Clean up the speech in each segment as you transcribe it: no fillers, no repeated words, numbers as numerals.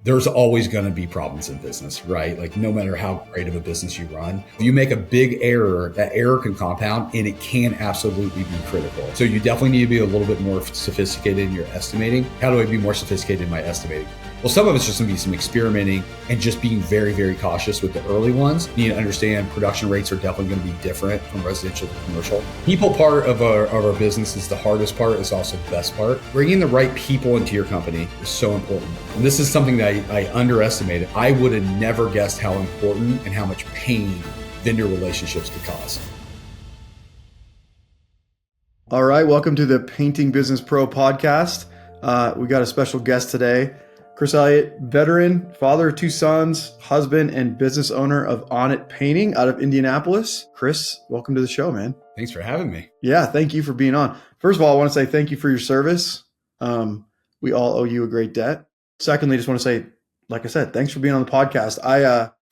there's always going to be problems in business, right? Like no matter how great of a business you run, if you make a big error, that error can compound and it can absolutely be critical. So you definitely need to be a little bit more sophisticated in your estimating. How do I be more sophisticated in my estimating? Well, some of it's just going to be some experimenting and just being very, very cautious with the early ones. You need to understand production rates are definitely going to be different from residential to commercial. People part of our business is the hardest part, is also the best part. Bringing the right people into your company is so important. And this is something that I underestimated. I would have never guessed how important and how much pain vendor relationships could cause. All right, welcome to the Painting Business Pro podcast. We got a special guest today. Chris Elliott, veteran, father of two sons, husband, and business owner of Onit Painting out of Indianapolis. Chris, welcome to the show, man. Thanks for having me. Yeah, thank you for being on. First of all, I want to say thank you for your service. We all owe you a great debt. Secondly, just want to say, like I said, thanks for being on the podcast.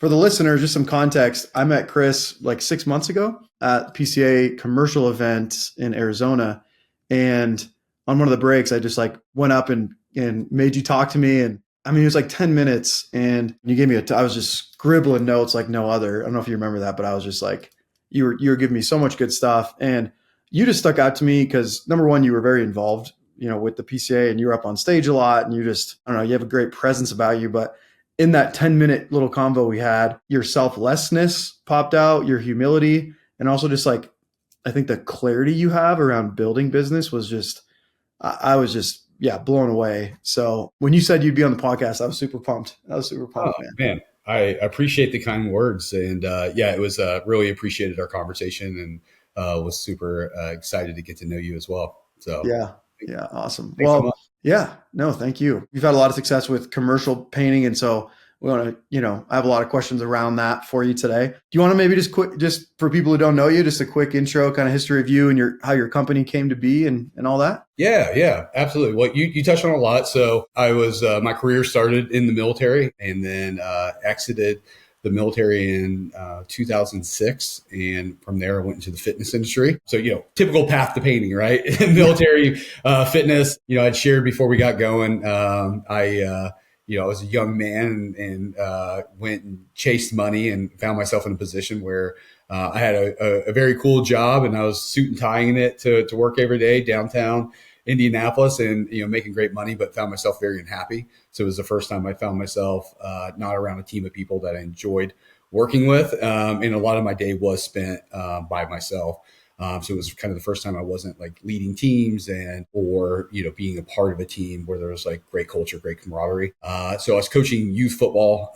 For the listeners, just some context, I met Chris like 6 months ago at PCA commercial event in Arizona. And on one of the breaks, I just like went up and made you talk to me. And I mean, it was like 10 minutes and you gave me I was just scribbling notes like no other. I don't know if you remember that, but I was just like, you were giving me so much good stuff. And you just stuck out to me because number one, you were very involved, with the PCA and you were up on stage a lot and you just, I don't know, you have a great presence about you. But in that 10-minute little convo we had, your selflessness popped out, your humility, and also just like, I think the clarity you have around building business was just, I was just, blown away. So when you said you'd be on the podcast, I was super pumped. Man. I appreciate the kind words. And it was really appreciated our conversation and was super excited to get to know you as well. So yeah, awesome. Thanks so much. Thank you. You've had a lot of success with commercial painting. And so we want to, I have a lot of questions around that for you today. Do you want to maybe just for people who don't know you, just a quick intro, kind of history of you and how your company came to be and all that? Yeah, absolutely. Well, you touched on a lot. So I was, my career started in the military and then exited the military in 2006. And from there, I went into the fitness industry. So, typical path to painting, right? Military, fitness, I'd shared before we got going. I was a young man and went and chased money and found myself in a position where I had a very cool job and I was suit and tying it to work every day downtown Indianapolis and, making great money, but found myself very unhappy. So it was the first time I found myself not around a team of people that I enjoyed working with. And a lot of my day was spent by myself. So it was kind of the first time I wasn't like leading teams or being a part of a team where there was like great culture, great camaraderie. So I was coaching youth football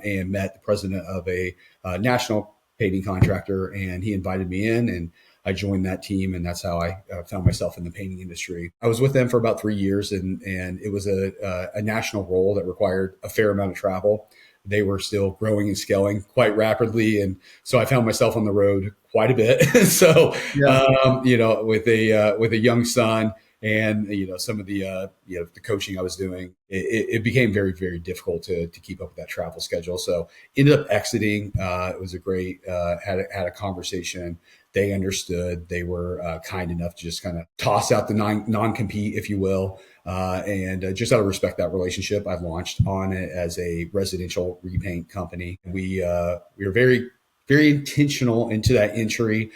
and met the president of a national painting contractor, and he invited me in and I joined that team, and that's how I found myself in the painting industry. I was with them for about 3 years, and it was a national role that required a fair amount of travel. They were still growing and scaling quite rapidly, and so I found myself on the road quite a bit. So, with a young son and some of the the coaching I was doing, it became very, very difficult to keep up with that travel schedule. So ended up exiting. It was a great had a conversation. They understood. They were kind enough to just kind of toss out the non-compete, if you will. And just out of respect that relationship, I launched Onit as a residential repaint company. We were very, very intentional into that entry.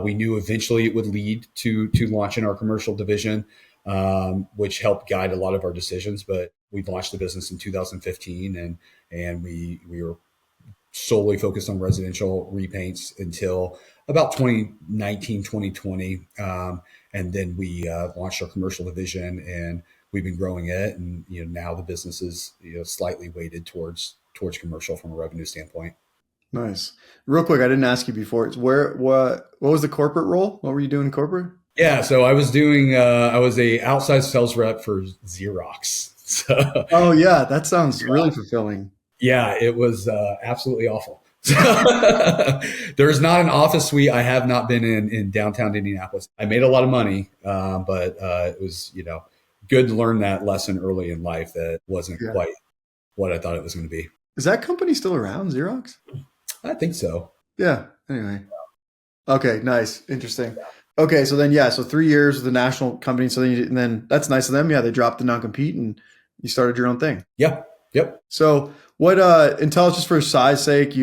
We knew eventually it would lead to launching our commercial division, which helped guide a lot of our decisions. But we launched the business in 2015, and we were solely focused on residential repaints until about 2019, 2020. And then we launched our commercial division and we've been growing it. And, now the business is, slightly weighted towards commercial from a revenue standpoint. Nice. Real quick, I didn't ask you before. What was the corporate role? What were you doing in corporate? Yeah. So I was a outside sales rep for Xerox. So, oh yeah. That sounds really fulfilling. Yeah, it was absolutely awful. There's not an office suite I have not been in downtown Indianapolis. I made a lot of money, but it was, good to learn that lesson early in life that wasn't quite what I thought it was going to be. Is that company still around, Xerox? I think so. Yeah. Anyway. Okay. Nice. Interesting. Okay. So then, so 3 years with the national company. So then, and then that's nice of them. Yeah. They dropped the non-compete and you started your own thing. Yeah. Yep. So what, and tell us just for size sake,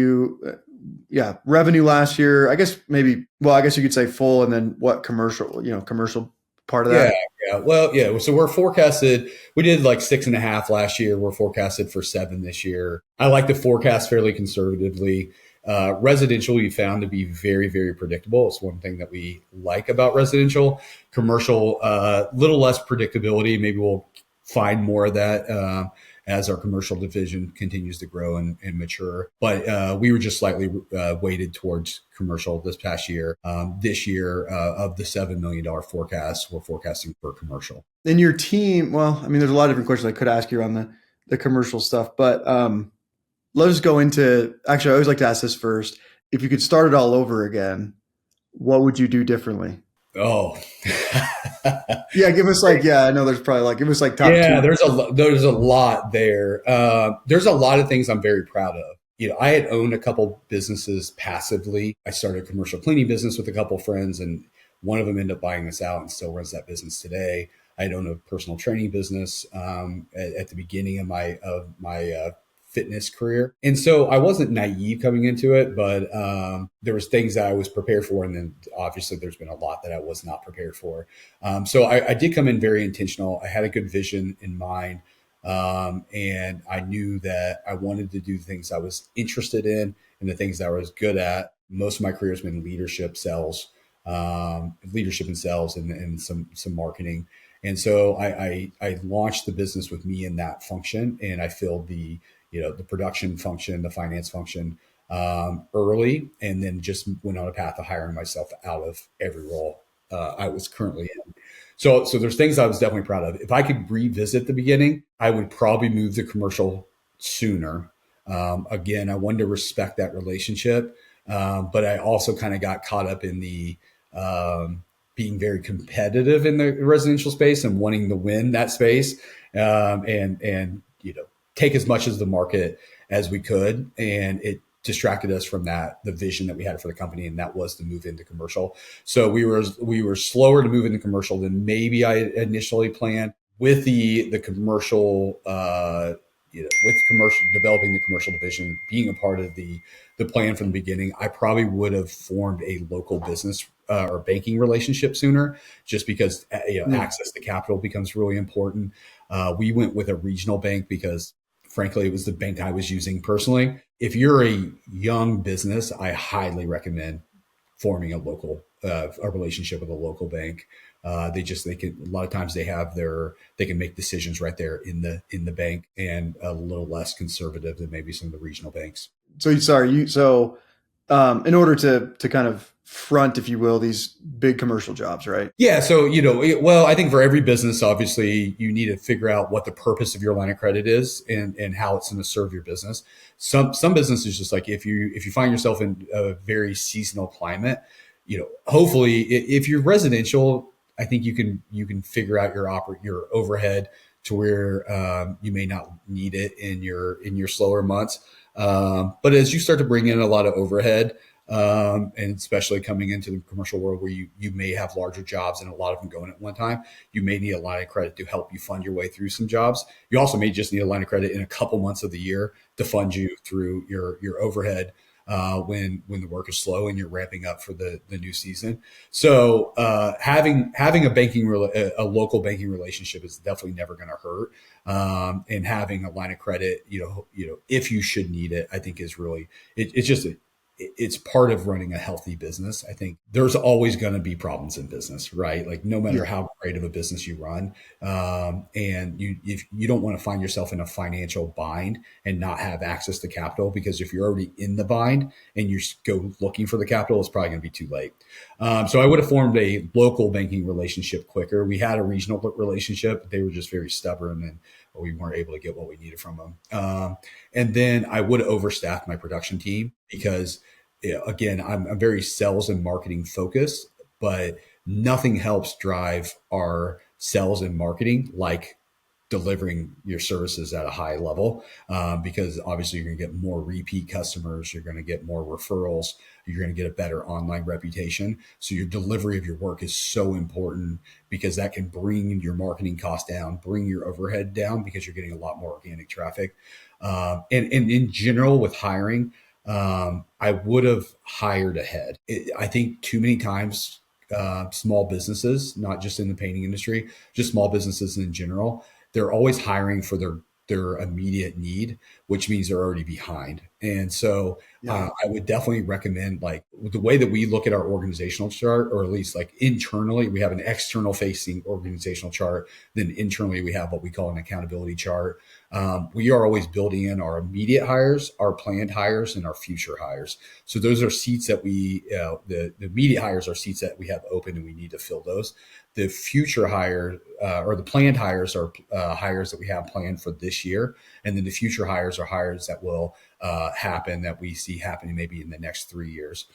revenue last year, I guess maybe, well, I guess you could say full, and then what commercial, commercial part of Yeah. that? Yeah. Well, yeah. So we're forecasted, we did like 6.5 last year. We're forecasted for 7 this year. I like to forecast fairly conservatively. Residential, we found to be very, very predictable. It's one thing that we like about residential. Commercial, little less predictability. Maybe we'll find more of that as our commercial division continues to grow and mature. But we were just slightly weighted towards commercial this past year. This year, of the $7 million forecast, we're forecasting for commercial. And your team, well, I mean, there's a lot of different questions I could ask you on the commercial stuff, but let's go into, actually, I always like to ask this first. If you could start it all over again, what would you do differently? Oh, Yeah, give us like, yeah, I know there's probably like, give us like top yeah. two. There's a lot there. There's a lot of things I'm very proud of. I had owned a couple businesses passively. I started a commercial cleaning business with a couple of friends, and one of them ended up buying us out and still runs that business today. I had owned a personal training business at the beginning of my fitness career, and so I wasn't naive coming into it, but there was things that I was prepared for, and then obviously there's been a lot that I was not prepared for. So I did come in very intentional. I had a good vision in mind. And I knew that I wanted to do things I was interested in and the things that I was good at. Most of my career has been leadership and sales, and some marketing. And so I launched the business with me in that function, and I filled the production function, the finance function early, and then just went on a path of hiring myself out of every role I was currently in. So there's things I was definitely proud of. If I could revisit the beginning, I would probably move to commercial sooner. Again, I wanted to respect that relationship, but I also kind of got caught up in the being very competitive in the residential space and wanting to win that space, and take as much as the market as we could, and it distracted us from the vision that we had for the company, and that was to move into commercial. So we were slower to move into commercial than maybe I initially planned. With the commercial, with commercial, developing the commercial division, being a part of the plan from the beginning, I probably would have formed a local business or banking relationship sooner, just because access to capital becomes really important. We went with a regional bank because, frankly, it was the bank I was using personally. If you're a young business, I highly recommend forming a relationship with a local bank. They can, a lot of times they can make decisions right there in the bank, and a little less conservative than maybe some of the regional banks. So in order to kind of front, if you will, these big commercial jobs, right? Yeah. So, well, I think for every business, obviously, you need to figure out what the purpose of your line of credit is, and how it's going to serve your business. Some businesses, just like if you find yourself in a very seasonal climate, hopefully if you're residential, I think you can figure out your overhead to where you may not need it in your slower months. But as you start to bring in a lot of overhead, and especially coming into the commercial world where you may have larger jobs and a lot of them going at one time, you may need a line of credit to help you fund your way through some jobs. You also may just need a line of credit in a couple months of the year to fund you through your overhead when the work is slow and you're ramping up for the new season. So having a local banking relationship is definitely never going to hurt. And having a line of credit, if you should need it, I think is really it's part of running a healthy business. I think there's always going to be problems in business, right? Like no matter how great of a business you run, and if you don't want to find yourself in a financial bind and not have access to capital, because if you're already in the bind and you go looking for the capital, it's probably going to be too late. So I would have formed a local banking relationship quicker. We had a regional relationship, but they were just very stubborn, and we weren't able to get what we needed from them. And then I would have overstaffed my production team because, again, I'm very sales and marketing focused, but nothing helps drive our sales and marketing like delivering your services at a high level, because obviously you're going to get more repeat customers, you're going to get more referrals, you're going to get a better online reputation. So your delivery of your work is so important, because that can bring your marketing cost down, bring your overhead down, because you're getting a lot more organic traffic. And in general with hiring, I would have hired ahead. I think too many times, small businesses, not just in the painting industry, just small businesses in general, they're always hiring for their immediate need, which means they're already behind. And so I would definitely recommend, like, the way that we look at our organizational chart, or at least like internally, we have an external facing organizational chart. Then internally, we have what we call an accountability chart. We are always building in our immediate hires, our planned hires, and our future hires. So those are seats that the immediate hires are seats that we have open and we need to fill those. The future hire or the planned hires are hires that we have planned for this year. And then the future hires are hires that will happen, that we see happening maybe in the next 3 years.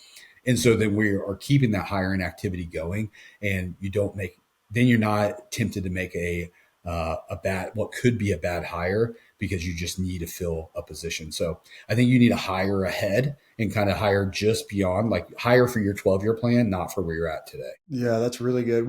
And so then we are keeping that hiring activity going, and then you're not tempted to make what could be a bad hire because you just need to fill a position. So I think you need to hire ahead and kind of hire just beyond, like hire for your 12-year plan, not for where you're at today. Yeah, that's really good.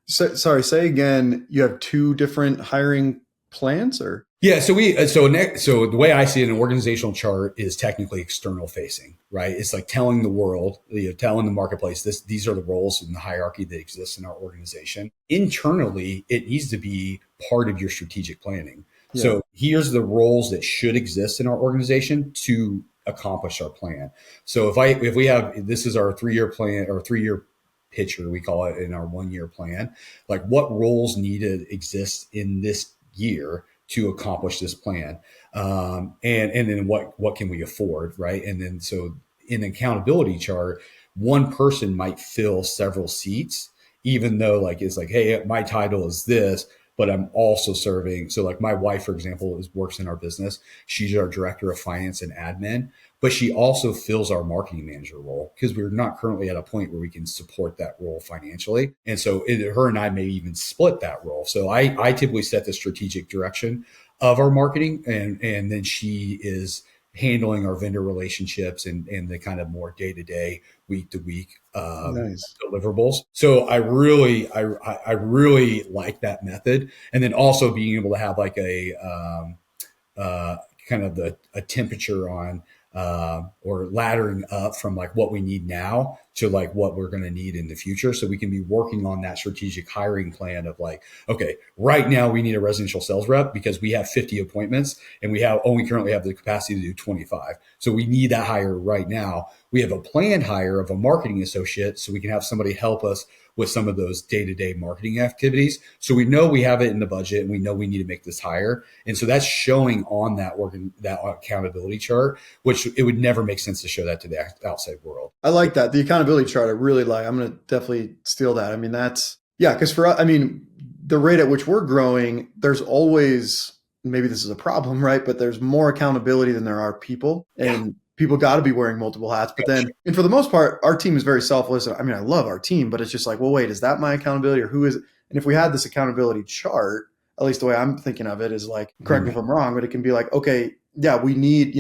Sorry, say again, you have two different hiring plans, or? Yeah, so the way I see it, an organizational chart is technically external facing, right? It's like telling the world, telling the marketplace, these are the roles in the hierarchy that exists in our organization. Internally, it needs to be part of your strategic planning. Yeah. So here's the roles that should exist in our organization to accomplish our plan. So if we have, this is our 3-year plan or 3-year picture, we call it, in our 1-year plan, like what roles need to exist in this year to accomplish this plan, and then what can we afford, right? And then so in an accountability chart, one person might fill several seats, even though like it's like, hey, my title is this, but I'm also serving. So like my wife, for example, works in our business. She's our director of finance and admin, but she also fills our marketing manager role because we're not currently at a point where we can support that role financially. And so her and I may even split that role. So I typically set the strategic direction of our marketing, and then she is handling our vendor relationships and the kind of more day-to-day, week-to-week deliverables. So I really like that method. And then also being able to have like a kind of a temperature on or laddering up from like what we need now to like what we're going to need in the future. So we can be working on that strategic hiring plan of like, okay, right now we need a residential sales rep because we have 50 appointments and we currently have the capacity to do 25. So we need that hire right now. We have a planned hire of a marketing associate so we can have somebody help us with some of those day-to-day marketing activities. So we know we have it in the budget and we know we need to make this hire. And so that's showing on that accountability chart, which it would never make sense to show that to the outside world. I like that. The accountability chart, I really like. I'm going to definitely steal that. I mean, because for us, I mean, the rate at which we're growing, there's always, maybe this is a problem, right? But there's more accountability than there are people. And people got to be wearing multiple hats. But then, and for the most part, our team is very selfless. I mean, I love our team, but it's just like, well, wait, is that my accountability or who is it? And if we had this accountability chart, at least the way I'm thinking of it is like, correct me if I'm wrong, but it can be like, okay, yeah, we need,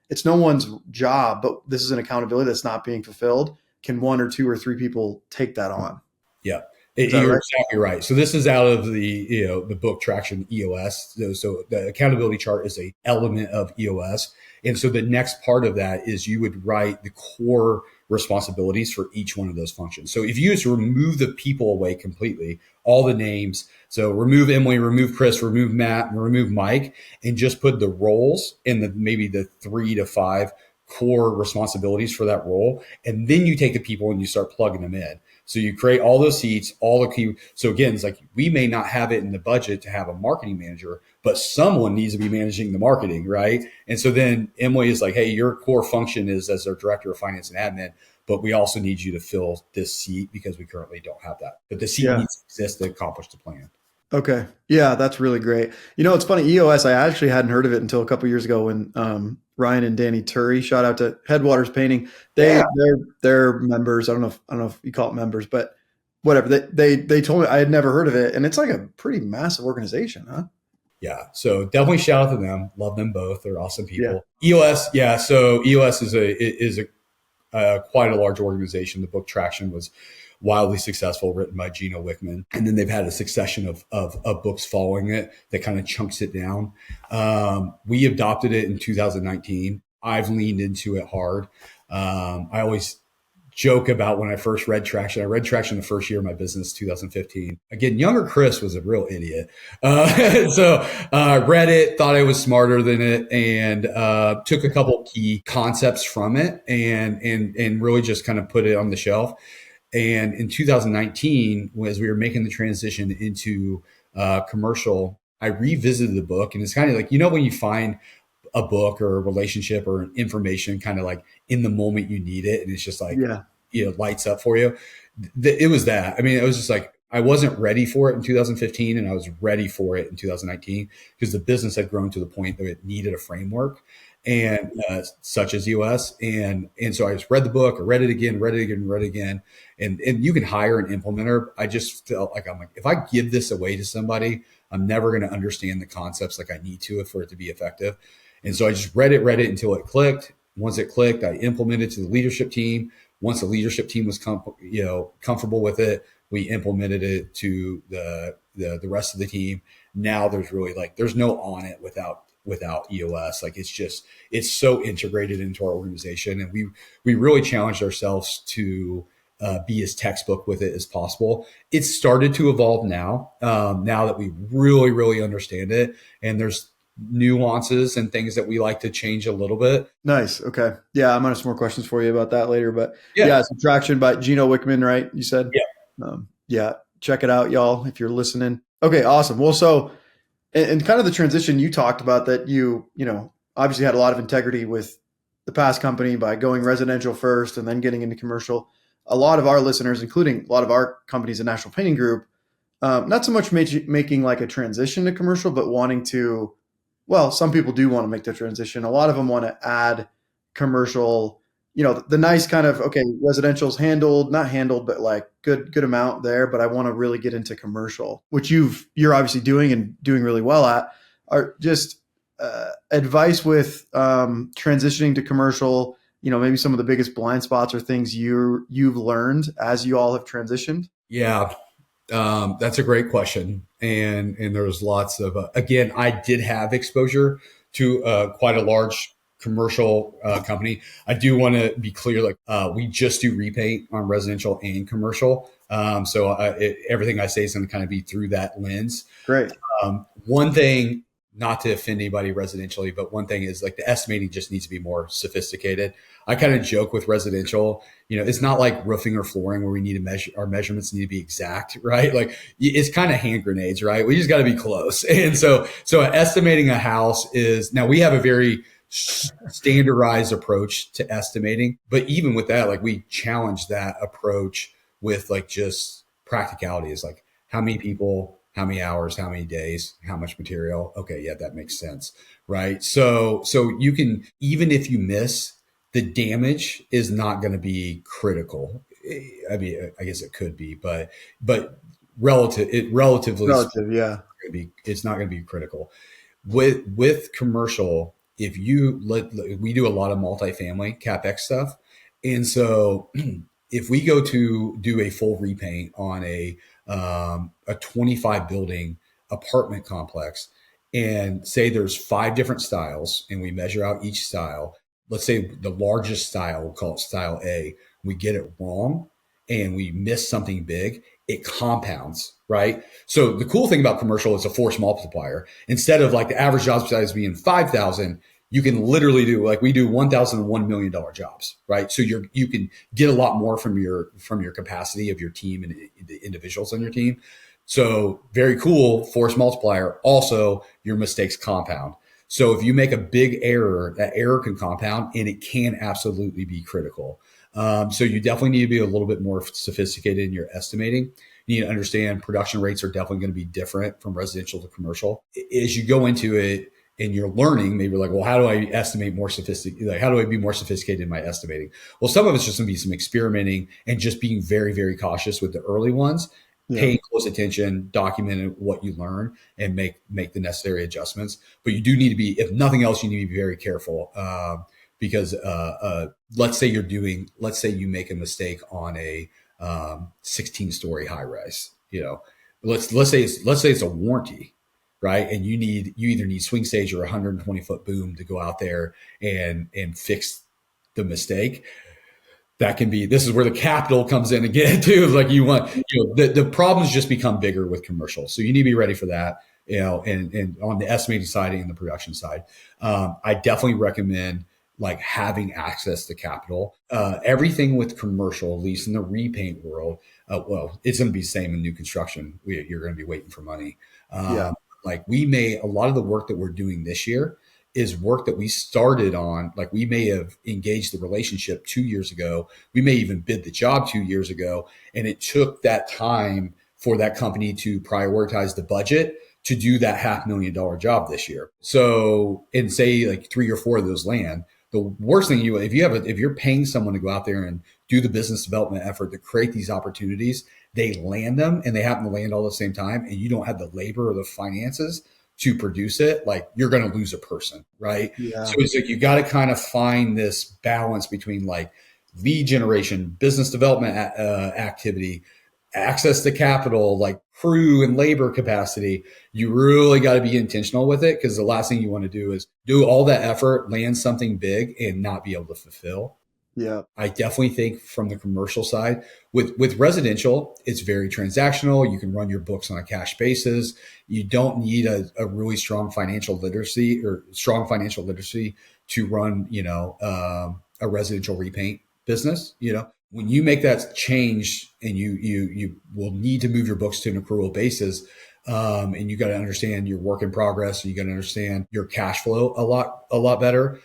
it's no one's job, but this is an accountability that's not being fulfilled. Can 1 or 2 or 3 people take that on? Yeah. You're exactly right. So this is out of the book Traction EOS. So the accountability chart is an element of EOS. And so the next part of that is you would write the core responsibilities for each one of those functions. So if you just remove the people away completely, all the names, so remove Emily, remove Chris, remove Matt, and remove Mike, and just put the roles and maybe the 3 to 5 core responsibilities for that role. And then you take the people and you start plugging them in. So you create all those seats, all the key. So again, it's like we may not have it in the budget to have a marketing manager, but someone needs to be managing the marketing, right? And so then Emily is like, hey, your core function is as our director of finance and admin, but we also need you to fill this seat because we currently don't have that. But the seat needs to exist to accomplish the plan. Okay. Yeah, that's really great. It's funny, EOS, I actually hadn't heard of it until a couple of years ago when Ryan and Danny Turry, shout out to Headwaters Painting. They're members. I don't know if you call it members, but whatever. They told me, I had never heard of it, and it's like a pretty massive organization, huh? Yeah. So definitely shout out to them. Love them both. They're awesome people. Yeah. EOS. Yeah. So EOS is quite a large organization. The book Traction was wildly successful, written by Gino Wickman. And then they've had a succession of books following it that kind of chunks it down. We adopted it in 2019. I've leaned into it hard. I always joke about when I first read Traction. I read Traction the first year of my business, 2015. Again, younger Chris was a real idiot. Read it, thought I was smarter than it, and took a couple key concepts from it and really just kind of put it on the shelf. And in 2019, as we were making the transition into commercial, I revisited the book. And it's kind of like, when you find a book or a relationship or information kind of like in the moment you need it, and it's just like, lights up for you. It was that. I mean, it was just like, I wasn't ready for it in 2015 and I was ready for it in 2019 because the business had grown to the point that it needed a framework and such as US. And so I just read the book, I read it again. And you can hire an implementer. I just felt like, if I give this away to somebody, I'm never going to understand the concepts like I need to for it to be effective. And so I just read it until it clicked. Once it clicked, I implemented to the leadership team. Once the leadership team was comfortable with it, we implemented it to the rest of the team. Now there's really there's no Onit without EOS. It's so integrated into our organization, and we really challenged ourselves to be as textbook with it as possible. It's started to evolve now that we really, really understand it, and there's nuances and things that we like to change a little bit. Nice. Okay. Yeah. I'm going to have some more questions for you about that later, but it's Traction by Gino Wickman, right? You said? Yeah. Check it out, y'all, if you're listening. Okay. Awesome. Well, so, and kind of the transition you talked about that you obviously had a lot of integrity with the past company by going residential first and then getting into commercial. A lot of our listeners, including a lot of our companies in National Painting Group, not so much making like a transition to commercial, but wanting to, some people do want to make the transition. A lot of them want to add commercial, the nice kind of, residential's not handled, but like good amount there. But I want to really get into commercial, which you're obviously doing and doing really well at. Are just advice with transitioning to commercial, maybe some of the biggest blind spots or things you've learned as you all have transitioned? Yeah. That's a great question. And there was lots of, again, I did have exposure to quite a large commercial company. I do want to be clear, we just do repaint on residential and commercial. So everything I say is going to kind of be through that lens. Great. One thing, not to offend anybody residentially, but one thing is the estimating just needs to be more sophisticated. I kind of joke with residential, it's not like roofing or flooring where we need to measure, our measurements need to be exact, right? It's kind of hand grenades, right? We just got to be close. And so estimating a house is, now we have a very standardized approach to estimating, but even with that, we challenge that approach with just practicality is how many people, how many hours, how many days, how much material. Okay. Yeah, that makes sense. Right. So you can, even if you miss, the damage is not going to be critical. I mean, I guess it could be, but relatively, yeah, it's not going to be critical. With commercial, if we do a lot of multifamily CapEx stuff. And so if we go to do a full repaint on a 25 building apartment complex and say there's 5 different styles and we measure out each style, let's say the largest style, we'll call it style A, we get it wrong and we miss something big, it compounds, right? So the cool thing about commercial is a force multiplier. Instead of the average job size being 5,000, you can literally do we do $1,000 $1 million jobs, right? So you can get a lot more from your capacity of your team and the individuals on your team. So very cool, force multiplier. Also, your mistakes compound. So if you make a big error, that error can compound and it can absolutely be critical. So you definitely need to be a little bit more sophisticated in your estimating. You need to understand production rates are definitely going to be different from residential to commercial. As you go into it and you're learning, maybe well, how do I estimate more sophisticated? How do I be more sophisticated in my estimating? Well, some of it's just going to be some experimenting and just being very, very cautious with the early ones. Yeah. Pay close attention, document what you learn, and make the necessary adjustments. But you do need to be, if nothing else, you need to be very careful because let's say you make a mistake on a 16-story high rise. Let's say it's a warranty, right? And you either need swing stage or a 120-foot boom to go out there and fix the mistake. This is where the capital comes in again too. Like the problems just become bigger with commercial. So you need to be ready for that, and on the estimating side and the production side. I definitely recommend like having access to capital. Everything with commercial, at least in the repaint world, well, it's going to be the same in new construction. You're going to be waiting for money. Like a lot of the work that we're doing this year is work that we started on. Like we may have engaged the relationship 2 years ago. We may even bid the job 2 years ago. And it took that time for that company to prioritize the budget to do that $500,000 job this year. So, and say like 3 or 4 of those land. The worst thing if you're paying someone to go out there and do the business development effort to create these opportunities, they land them and they happen to land all at the same time, and you don't have the labor or the finances to produce it, like you're going to lose a person, right? Yeah. So it's like you got to kind of find this balance between like lead generation, business development activity, access to capital, like crew and labor capacity. You really got to be intentional with it, because the last thing you want to do is do all that effort, land something big, and not be able to fulfill. Yeah. I definitely think from the commercial side, with residential, it's very transactional. You can run your books on a cash basis. You don't need a really strong financial literacy to run, a residential repaint business. When you make that change, and you will need to move your books to an accrual basis, and you got to understand your work in progress. You got to understand your cash flow a lot better.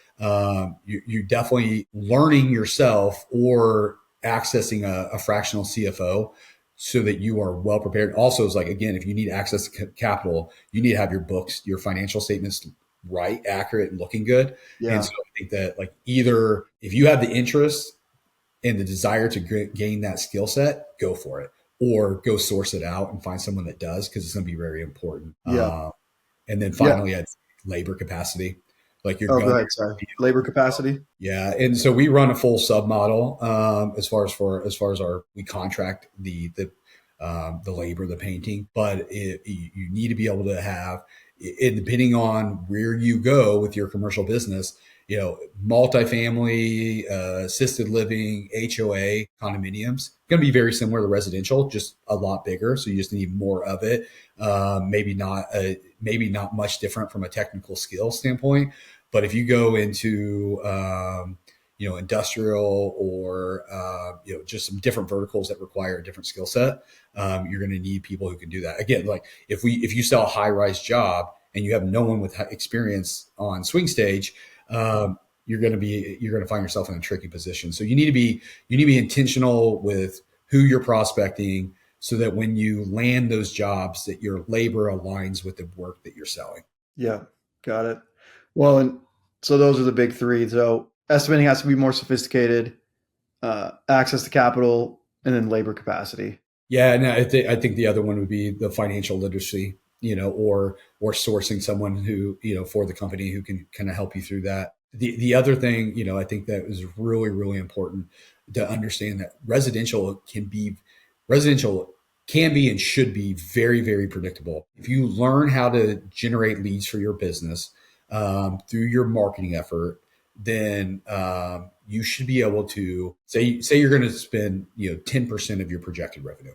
You're definitely learning yourself or accessing a fractional CFO so that you are well prepared. Also, is like, again, if you need access to capital, you need to have your books, your financial statements right, accurate, and looking good. Yeah. And so I think that like either if you have the interest and the desire to gain that skill set, go for it, or go source it out and find someone that does, because it's going to be very important. Yeah. And then finally, I'd labor capacity. Like go ahead. Sorry. Labor capacity. Yeah. And so we run a full sub model, as far as we contract the labor, the painting, but you need to be able to have it, depending on where you go with your commercial business, multifamily, assisted living, HOA, condominiums, going to be very similar to residential, just a lot bigger. So you just need more of it. Maybe not much different from a technical skill standpoint. But if you go into, industrial or, just some different verticals that require a different skill set, you're going to need people who can do that. Again, like if you sell a high rise job and you have no one with experience on swing stage, you're going to find yourself in a tricky position. So you need to be intentional with who you're prospecting, so that when you land those jobs, that your labor aligns with the work that you're selling. Yeah, got it. Well, and so those are the big three. So estimating has to be more sophisticated, access to capital, and then labor capacity. Yeah, and I think the other one would be the financial literacy, or sourcing someone who, for the company who can kind of help you through that. The other thing, I think that is really, really important to understand, that residential can be and should be very, very predictable. If you learn how to generate leads for your business through your marketing effort, then you should be able to say you're going to spend 10% of your projected revenue,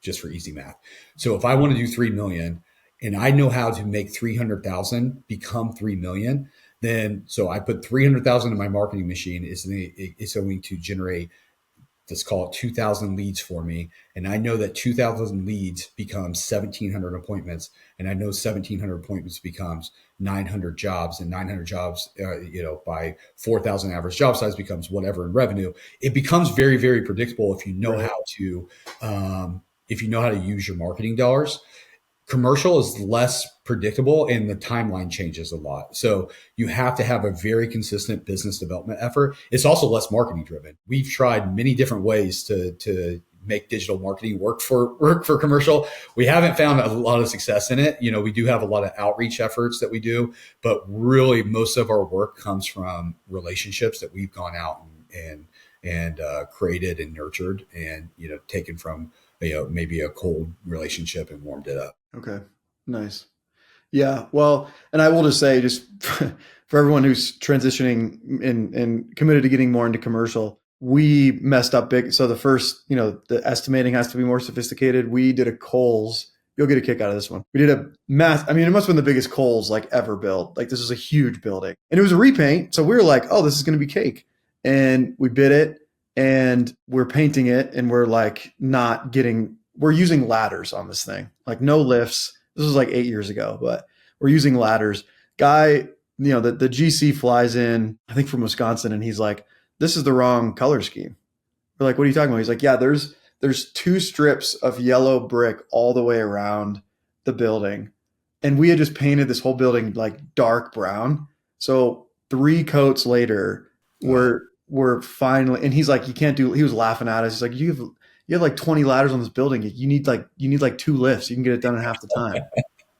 just for easy math. So if I want to do 3 million and I know how to make 300,000 become 3 million, then so I put 300,000 in my marketing machine. It's going to generate, let's call it 2,000 leads for me. And I know that 2,000 leads becomes 1,700 appointments. And I know 1,700 appointments becomes 900 jobs, and 900 jobs, by 4,000 average job size becomes whatever in revenue. It becomes very, very predictable if you know how to use your marketing dollars. Commercial is less predictable, and the timeline changes a lot. So you have to have a very consistent business development effort. It's also less marketing driven. We've tried many different ways to make digital marketing work for commercial. We haven't found a lot of success in it. We do have a lot of outreach efforts that we do, but really most of our work comes from relationships that we've gone out and created and nurtured, and taken from maybe a cold relationship and warmed it up. Okay, nice. Yeah, well, and I will just say, just for everyone who's transitioning and committed to getting more into commercial, we messed up big. So the first, the estimating has to be more sophisticated. We did a Kohl's. You'll get a kick out of this one. We did a mass. I mean, it must have been the biggest Kohl's like ever built. Like this was a huge building, and it was a repaint. So we were like, oh, this is going to be cake, and we bid it, and we're painting it, and we're like not getting. We're using ladders on this thing, like no lifts. This was like 8 years ago, but we're using ladders. Guy, the GC flies in, I think from Wisconsin, and he's like, this is the wrong color scheme. We're like, what are you talking about? He's like, yeah, there's 2 strips of yellow brick all the way around the building. And we had just painted this whole building like dark brown. So 3 coats later, we're finally, and he's like, he was laughing at us. He's like, you have like 20 ladders on this building. You need like 2 lifts. You can get it done in half the time.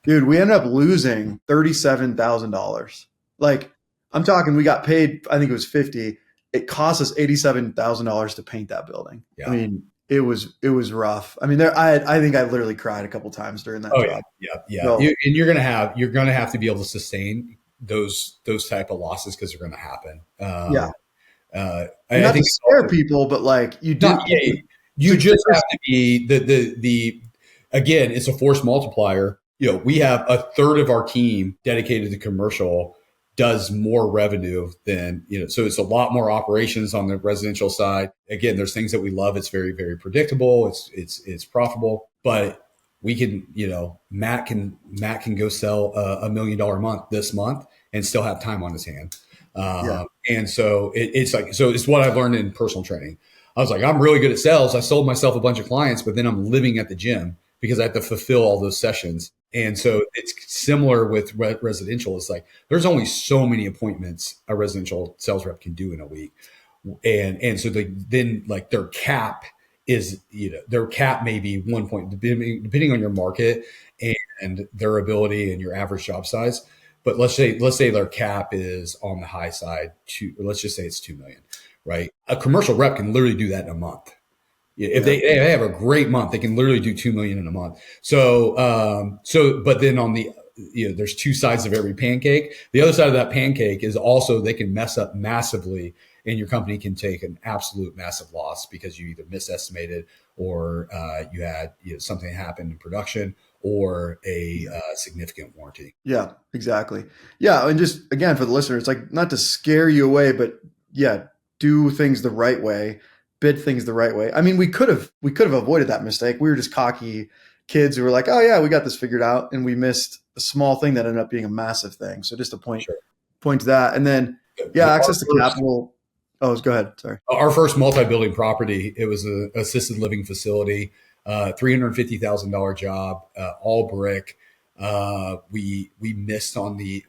Dude, we ended up losing $37,000. Like, I'm talking, we got paid, I think it was 50. It cost us $87,000 to paint that building. Yeah. I mean, it was rough. I mean, I think I literally cried a couple times during that job. Yeah. So, and you're gonna have to be able to sustain those type of losses because they're gonna happen. I think scare people, but like you do. You just have to be the again, it's a force multiplier. We have a third of our team dedicated to commercial does more revenue than, so it's a lot more operations on the residential side. Again, there's things that we love. It's very, very predictable. It's profitable, but we can, Matt can go sell $1 million a month this month and still have time on his hand. And so it's what I've learned in personal training. I was like, I'm really good at sales. I sold myself a bunch of clients, but then I'm living at the gym because I have to fulfill all those sessions. And so it's similar with residential. It's like, there's only so many appointments a residential sales rep can do in a week. And so then like their cap is, their cap may be 1 point, depending on your market and their ability and your average job size. But let's say their cap is on the high side let's just say it's 2 million, right? A commercial rep can literally do that in a month. If they have a great month, they can literally do 2 million in a month. So, but then on the, there's 2 sides of every pancake. The other side of that pancake is also they can mess up massively, and your company can take an absolute massive loss because you either misestimated or you had something happen in production or a significant warranty. Yeah, exactly. Yeah, and just again for the listener, it's like not to scare you away, but do things the right way. Bid things the right way. I mean, we could have avoided that mistake. We were just cocky kids who were like, oh yeah, we got this figured out, and we missed a small thing that ended up being a massive thing. So just a point to that, and then access to capital. Oh, go ahead. Sorry. Our first multi-building property, it was an assisted living facility, $350,000 job, all brick. We missed on the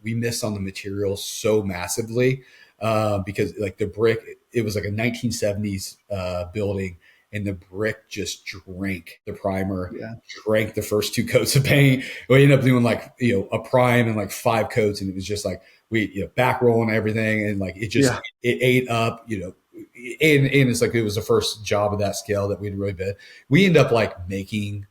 materials so massively because like the brick. It was like a 1970s building, and the brick just drank the primer, drank the first 2 coats of paint. We ended up doing like, a prime and like 5 coats. And it was just like, we, back rolling everything. And like, it just, it ate up, and it's like, it was the first job of that scale that we'd really bid. We ended up like making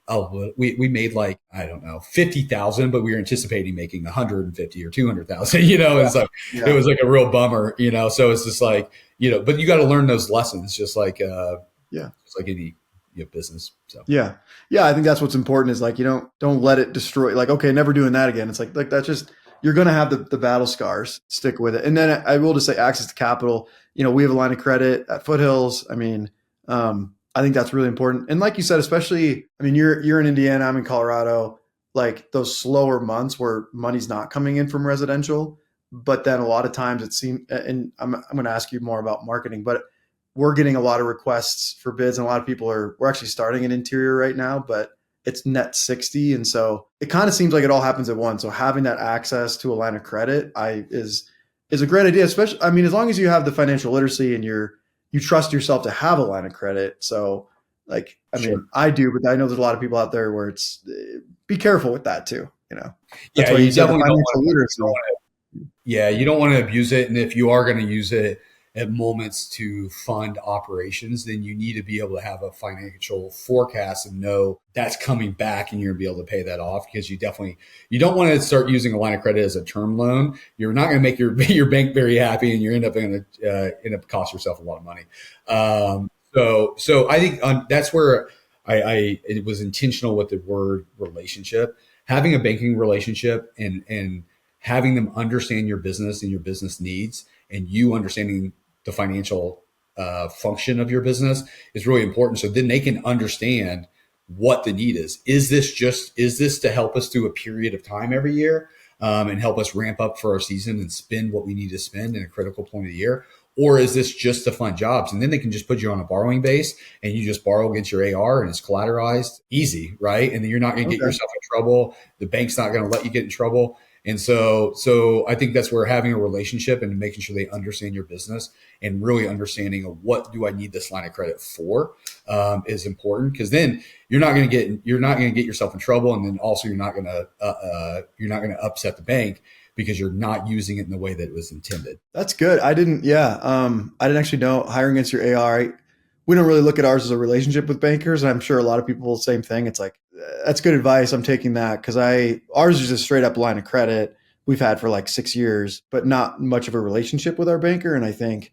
we made like, I don't know, 50,000, but we were anticipating making 150 or 200,000, it's like, it was like a real bummer, so it's just like, but you got to learn those lessons, just like, just like any business. So I think that's what's important is like, don't let it destroy. Like, okay, never doing that again. It's like that's just, you're going to have the battle scars. Stick with it. And then I will just say access to capital. We have a line of credit at Foothills. I mean, I think that's really important. And like you said, especially, I mean, you're in Indiana, I'm in Colorado. Like those slower months where money's not coming in from residential. But then a lot of times it seems, and I'm going to ask you more about marketing, but we're getting a lot of requests for bids, and a lot of people we're actually starting an interior right now, but it's net 60. And so it kind of seems like it all happens at once. So having that access to a line of credit is a great idea, especially, I mean, as long as you have the financial literacy and you trust yourself to have a line of credit. So like, I mean, I do, but I know there's a lot of people out there where it's, be careful with that too. That's why you definitely you don't want to abuse it. And if you are going to use it, at moments to fund operations, then you need to be able to have a financial forecast and know that's coming back and you're gonna be able to pay that off, because you don't want to start using a line of credit as a term loan. You're not going to make your bank very happy, and you're end up cost yourself a lot of money. So I think that's where I it was intentional with the word relationship, having a banking relationship and having them understand your business and your business needs, and you understanding the financial function of your business is really important. So then they can understand what the need is. Is this to help us through a period of time every year, and help us ramp up for our season and spend what we need to spend in a critical point of the year? Or is this just to fund jobs? And then they can just put you on a borrowing base and you just borrow against your AR and it's collateralized, easy, right? And then you're not going to get yourself in trouble. The bank's not going to let you get in trouble. And so I think that's where having a relationship and making sure they understand your business and really understanding of what do I need this line of credit for, is important, because then you're not going to get yourself in trouble, and then also you're not going to upset the bank because you're not using it in the way that it was intended. That's good. I didn't actually know hiring against your AR. We don't really look at ours as a relationship with bankers. And I'm sure a lot of people, same thing. It's like, that's good advice. I'm taking that because ours is a straight up line of credit we've had for like 6 years, but not much of a relationship with our banker. And I think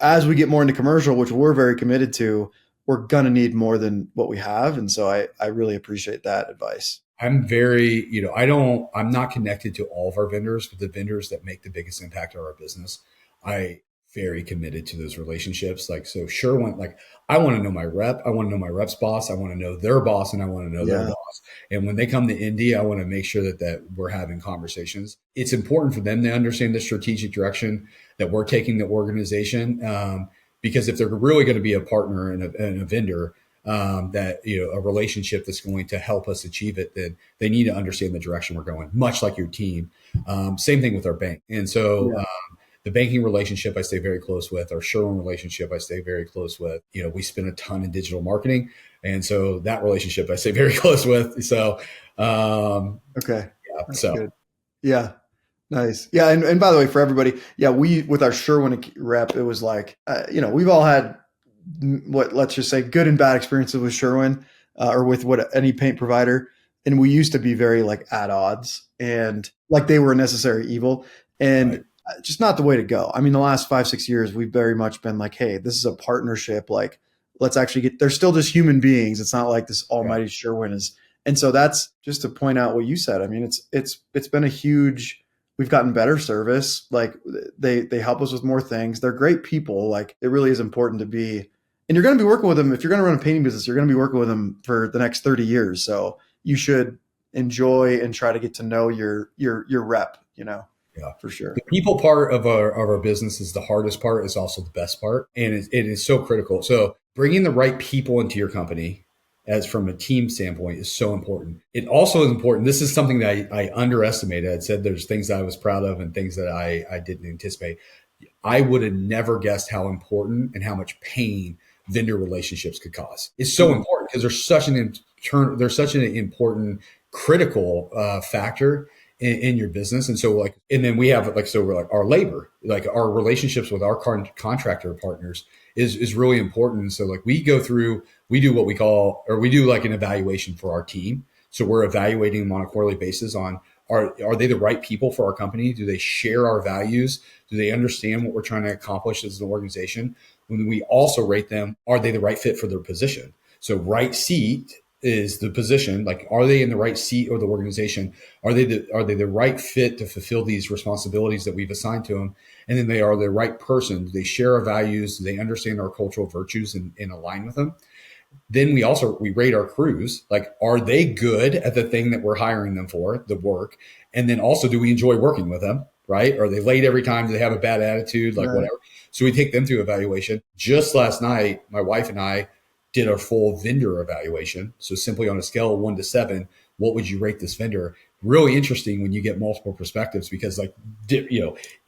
as we get more into commercial, which we're very committed to, we're going to need more than what we have. And so I really appreciate that advice. I'm not connected to all of our vendors, but the vendors that make the biggest impact on our business, I very committed to those relationships. Like, so Sherwin, like, I want to know my rep. I want to know my rep's boss. I want to know their boss, and I want to know their boss. And when they come to Indy, I want to make sure that we're having conversations. It's important for them to understand the strategic direction that we're taking the organization. Because if they're really going to be a partner and a vendor, that, a relationship that's going to help us achieve it, then they need to understand the direction we're going, much like your team. Same thing with our bank. And so, the banking relationship I stay very close with. Our Sherwin relationship I stay very close with. We spend a ton in digital marketing, and so that relationship I stay very close with. So, okay, yeah. So, good. Yeah, nice. Yeah, and by the way, for everybody, we with our Sherwin rep, it was like, we've all had let's just say good and bad experiences with Sherwin, or with any paint provider, and we used to be very like at odds, and like they were a necessary evil, and. Right. Just not the way to go. I mean, the last 5-6 years, we've very much been like, hey, this is a partnership. Like, let's actually they're still just human beings. It's not like this almighty Sherwin is. And so that's just to point out what you said. I mean, it's been we've gotten better service. Like they help us with more things. They're great people. Like it really is important to be, and you're going to be working with them. If you're going to run a painting business, you're going to be working with them for the next 30 years. So you should enjoy and try to get to know your rep, Yeah, for sure. The people part of our business is the hardest part. Is also the best part, and it is so critical. So bringing the right people into your company, as from a team standpoint, is so important. It also is important. This is something that I underestimated. I said there's things that I was proud of and things that I didn't anticipate. I would have never guessed how important and how much pain vendor relationships could cause. It's so important because there's such an important critical factor in your business. And so and then we have we're like our labor, like our relationships with our contractor partners is really important. So like we do what we call, or we do like an evaluation for our team. So we're evaluating them on a quarterly basis on, are they the right people for our company? Do they share our values? Do they understand what we're trying to accomplish as an organization? When we also rate them, are they the right fit for their position? So right seat is the position. Like, are they in the right seat or the organization? Are they the right fit to fulfill these responsibilities that we've assigned to them? And then they are the right person. Do they share our values? Do they understand our cultural virtues and align with them? Then we rate our crews. Like, are they good at the thing that we're hiring them for, the work? And then also, do we enjoy working with them? Right? Are they late every time? Do they have a bad attitude? Like, whatever. So we take them through evaluation. Just last night, my wife and I did a full vendor evaluation. So simply on a scale of 1 to 7, what would you rate this vendor? Really interesting when you get multiple perspectives, because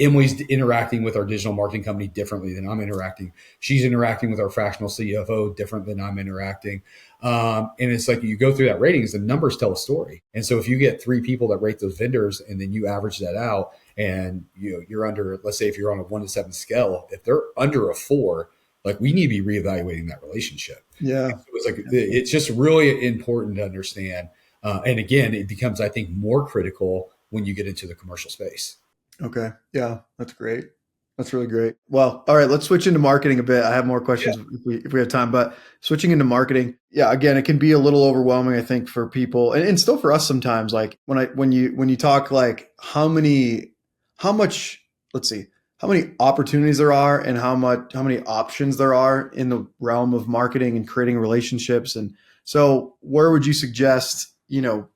Emily's interacting with our digital marketing company differently than I'm interacting. She's interacting with our fractional CFO different than I'm interacting. And it's like, you go through that ratings, the numbers tell a story. And so if you get 3 people that rate those vendors and then you average that out, and you're under, let's say if you're on a 1 to 7 scale, if they're under a 4, like we need to be reevaluating that relationship. Yeah. So it's like it's just really important to understand. And again, it becomes, I think, more critical when you get into the commercial space. Okay. Yeah, that's great. That's really great. Well, all right, let's switch into marketing a bit. I have more questions if we have time, but switching into marketing, yeah, again, it can be a little overwhelming, I think, for people, and still for us sometimes. Like when you talk like how much, let's see, how many opportunities there are, and how many options there are in the realm of marketing and creating relationships. And so, where would you suggest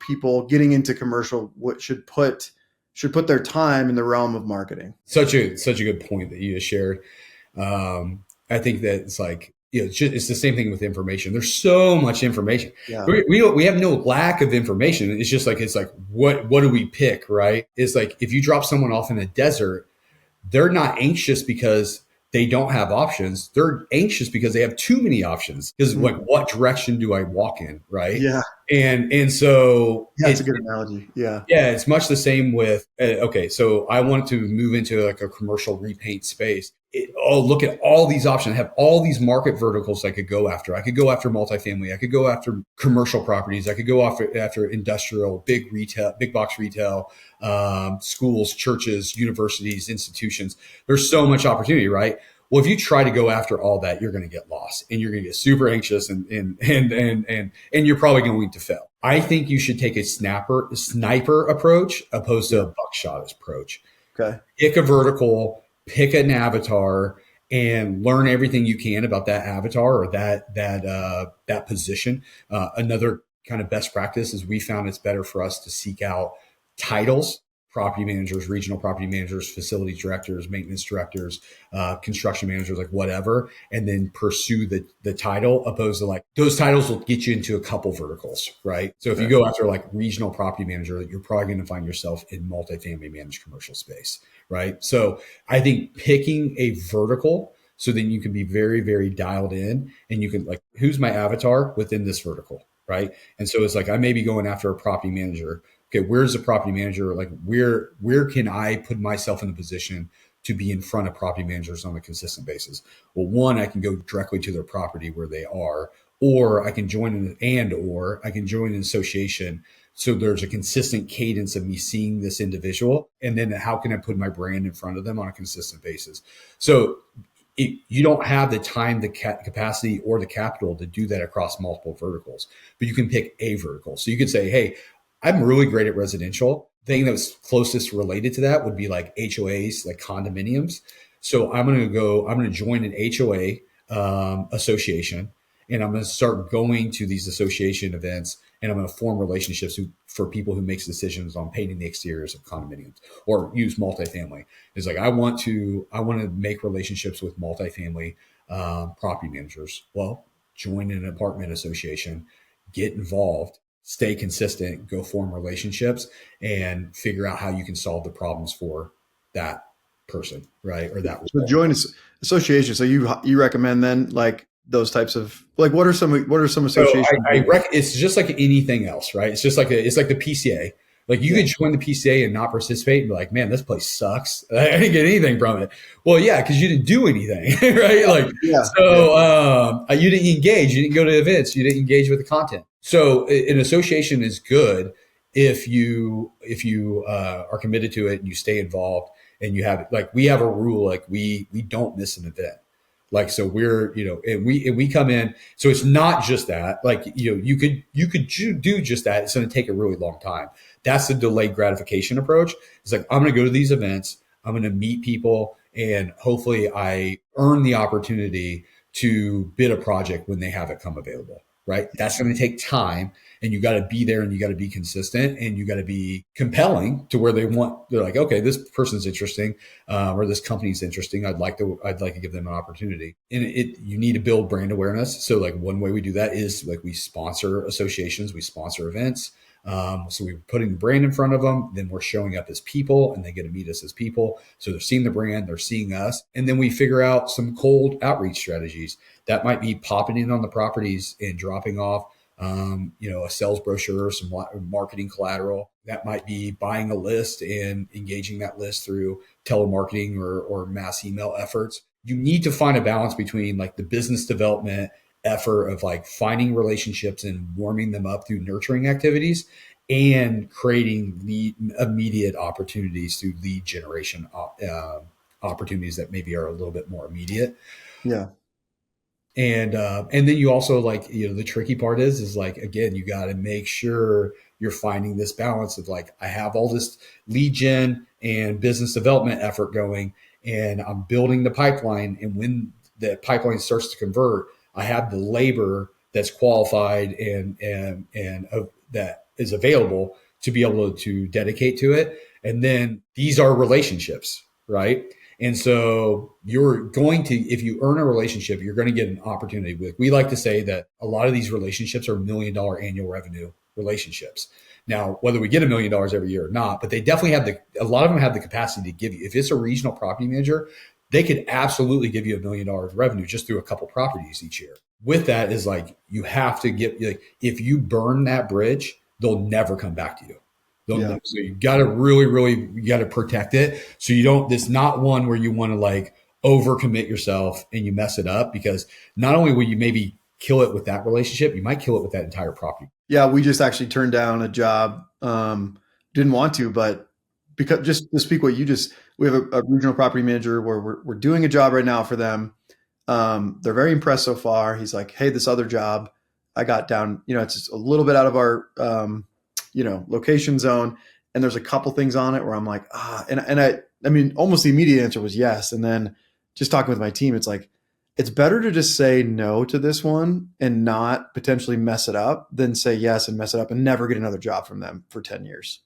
people getting into commercial should put their time in the realm of marketing? Such a good point that you just shared. I think that it's like, it's the same thing with information. There's so much information. Yeah. We have no lack of information. It's just like, what do we pick, right? It's like if you drop someone off in a desert, they're not anxious because they don't have options. They're anxious because they have too many options. Because like, what direction do I walk in, right? Yeah. And so that's a good analogy. Yeah. Yeah, it's much the same with, okay, so I wanted to move into like a commercial repaint space. Look at all these options. I have all these market verticals I could go after. I could go after multifamily. I could go after commercial properties. I could go after industrial, big retail, big box retail, schools, churches, universities, institutions. There's so much opportunity, right? Well, if you try to go after all that, you're going to get lost and you're going to get super anxious and you're probably going to fail. I think you should take a sniper approach opposed to a buckshot approach. Okay. Pick a vertical, pick an avatar, and learn everything you can about that avatar or that position. Another kind of best practice is we found it's better for us to seek out titles: property managers, regional property managers, facility directors, maintenance directors, construction managers, like whatever, and then pursue the title, opposed to like those titles will get you into a couple verticals, right? So if you go after like regional property manager, you're probably going to find yourself in multifamily managed commercial space, right? So I think picking a vertical so then you can be very, very dialed in and you can like, who's my avatar within this vertical, right? And so it's like, I may be going after a property manager. Okay, where's the property manager? Like where can I put myself in a position to be in front of property managers on a consistent basis? Well, one, I can go directly to their property where they are, or I can join an association. So there's a consistent cadence of me seeing this individual. And then how can I put my brand in front of them on a consistent basis? So you don't have the time, the capacity, or the capital to do that across multiple verticals, but you can pick a vertical. So you could say, hey, I'm really great at residential. The thing that was closest related to that would be like HOAs, like condominiums. So I'm going to join an HOA association, and I'm going to start going to these association events, and I'm going to form relationships for people who makes decisions on painting the exteriors of condominiums or use multifamily. It's like, I want to make relationships with multifamily property managers. Well, join an apartment association, get involved, stay consistent, go form relationships, and figure out how you can solve the problems for that person, right? Or that. So join association. So you recommend then like those types of like what are some associations? So it's just like anything else, right? It's just like it's like the PCA. Like you could join the PCA and not participate and be like, man, this place sucks. I didn't get anything from it. Well, yeah, because you didn't do anything, right? Like, you didn't engage. You didn't go to events. You didn't engage with the content. So an association is good if you are committed to it and you stay involved and you have, like, we have a rule, like we don't miss an event. Like, so we're, and we come in. So it's not just that, like, you could do just that. It's going to take a really long time. That's the delayed gratification approach. It's like, I'm going to go to these events. I'm going to meet people, and hopefully I earn the opportunity to bid a project when they have it come available, right? That's going to take time, and you got to be there, and you got to be consistent, and you got to be compelling to where they're like, okay, this person's interesting, or this company's interesting. I'd like to give them an opportunity. And you need to build brand awareness. So like one way we do that is like we sponsor associations, we sponsor events. So we're putting the brand in front of them, then we're showing up as people, and they get to meet us as people. So they're seeing the brand, they're seeing us. And then we figure out some cold outreach strategies that might be popping in on the properties and dropping off, a sales brochure, some marketing collateral. That might be buying a list and engaging that list through telemarketing or mass email efforts. You need to find a balance between like the business development effort of like finding relationships and warming them up through nurturing activities and creating immediate opportunities through lead generation opportunities that maybe are a little bit more immediate. Yeah. And then you also like, the tricky part is like, again, you got to make sure you're finding this balance of like, I have all this lead gen and business development effort going and I'm building the pipeline. And when the pipeline starts to convert, I have the labor that's qualified and that is available to be able to dedicate to it. And then these are relationships, right? And so you're going to, if you earn a relationship, you're going to get an opportunity with. We like to say that a lot of these relationships are $1 million annual revenue relationships. Now, whether we get $1 million every year or not, but they definitely have a lot of them have the capacity to give you. If it's a regional property manager, they could absolutely give you $1 million of revenue just through a couple properties each year. With that is like, you have to get, like, if you burn that bridge, they'll never come back to you. Yeah. So you got to really, you got to protect it. So you don't, it's not one where you want to like overcommit yourself and you mess it up, because not only will you maybe kill it with that relationship, you might kill it with that entire property. Yeah. We just actually turned down a job. Didn't want to, but because just to speak what you just, we have a regional property manager where we're doing a job right now for them. They're very impressed so far. He's like, hey, this other job I got down, it's just a little bit out of our, location zone. And there's a couple things on it where I'm like, I mean, almost the immediate answer was yes. And then just talking with my team, it's like, it's better to just say no to this one and not potentially mess it up than say yes and mess it up and never get another job from them for 10 years,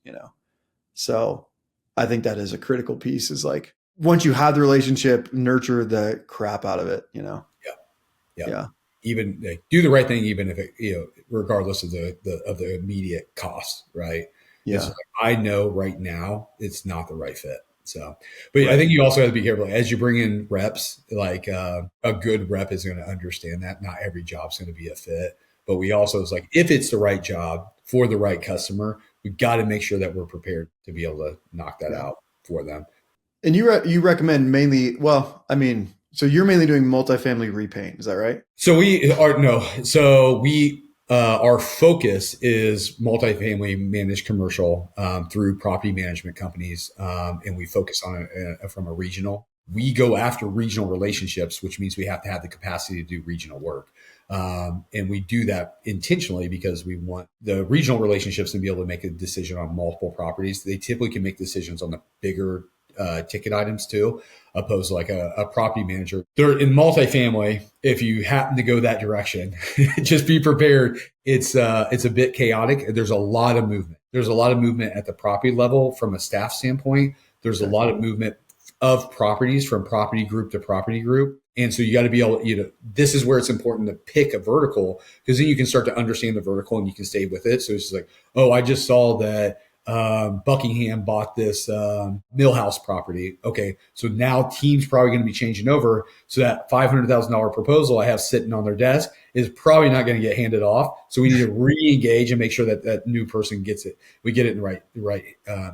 So I think that is a critical piece, is like, once you have the relationship, nurture the crap out of it, Yeah. Yeah. Even like, do the right thing, even if it, regardless of the immediate cost, right? Yeah. Like, I know right now it's not the right fit. So, but I think you also have to be careful as you bring in reps. Like a good rep is going to understand that not every job's going to be a fit. But we also, it's like, if it's the right job for the right customer, we got to make sure that we're prepared to be able to knock that out for them. And you recommend mainly, well, I mean, so you're mainly doing multifamily repaint, is that right? So we are our focus is multifamily managed commercial through property management companies, and we focus on it from a regional. We go after regional relationships, which means we have to have the capacity to do regional work. And we do that intentionally because we want the regional relationships to be able to make a decision on multiple properties. They typically can make decisions on the bigger ticket items too, opposed to like a property manager. They're in multifamily. If you happen to go that direction, just be prepared. It's a bit chaotic. There's a lot of movement. There's a lot of movement at the property level from a staff standpoint. There's a lot of movement of properties from property group to property group. And so you got to be able, this is where it's important to pick a vertical, because then you can start to understand the vertical and you can stay with it. So it's just like, oh, I just saw that Buckingham bought this Millhouse property. Okay, so now team's probably going to be changing over. So that $500,000 proposal I have sitting on their desk is probably not going to get handed off. So we need to re-engage and make sure that that new person gets it. We get it in the right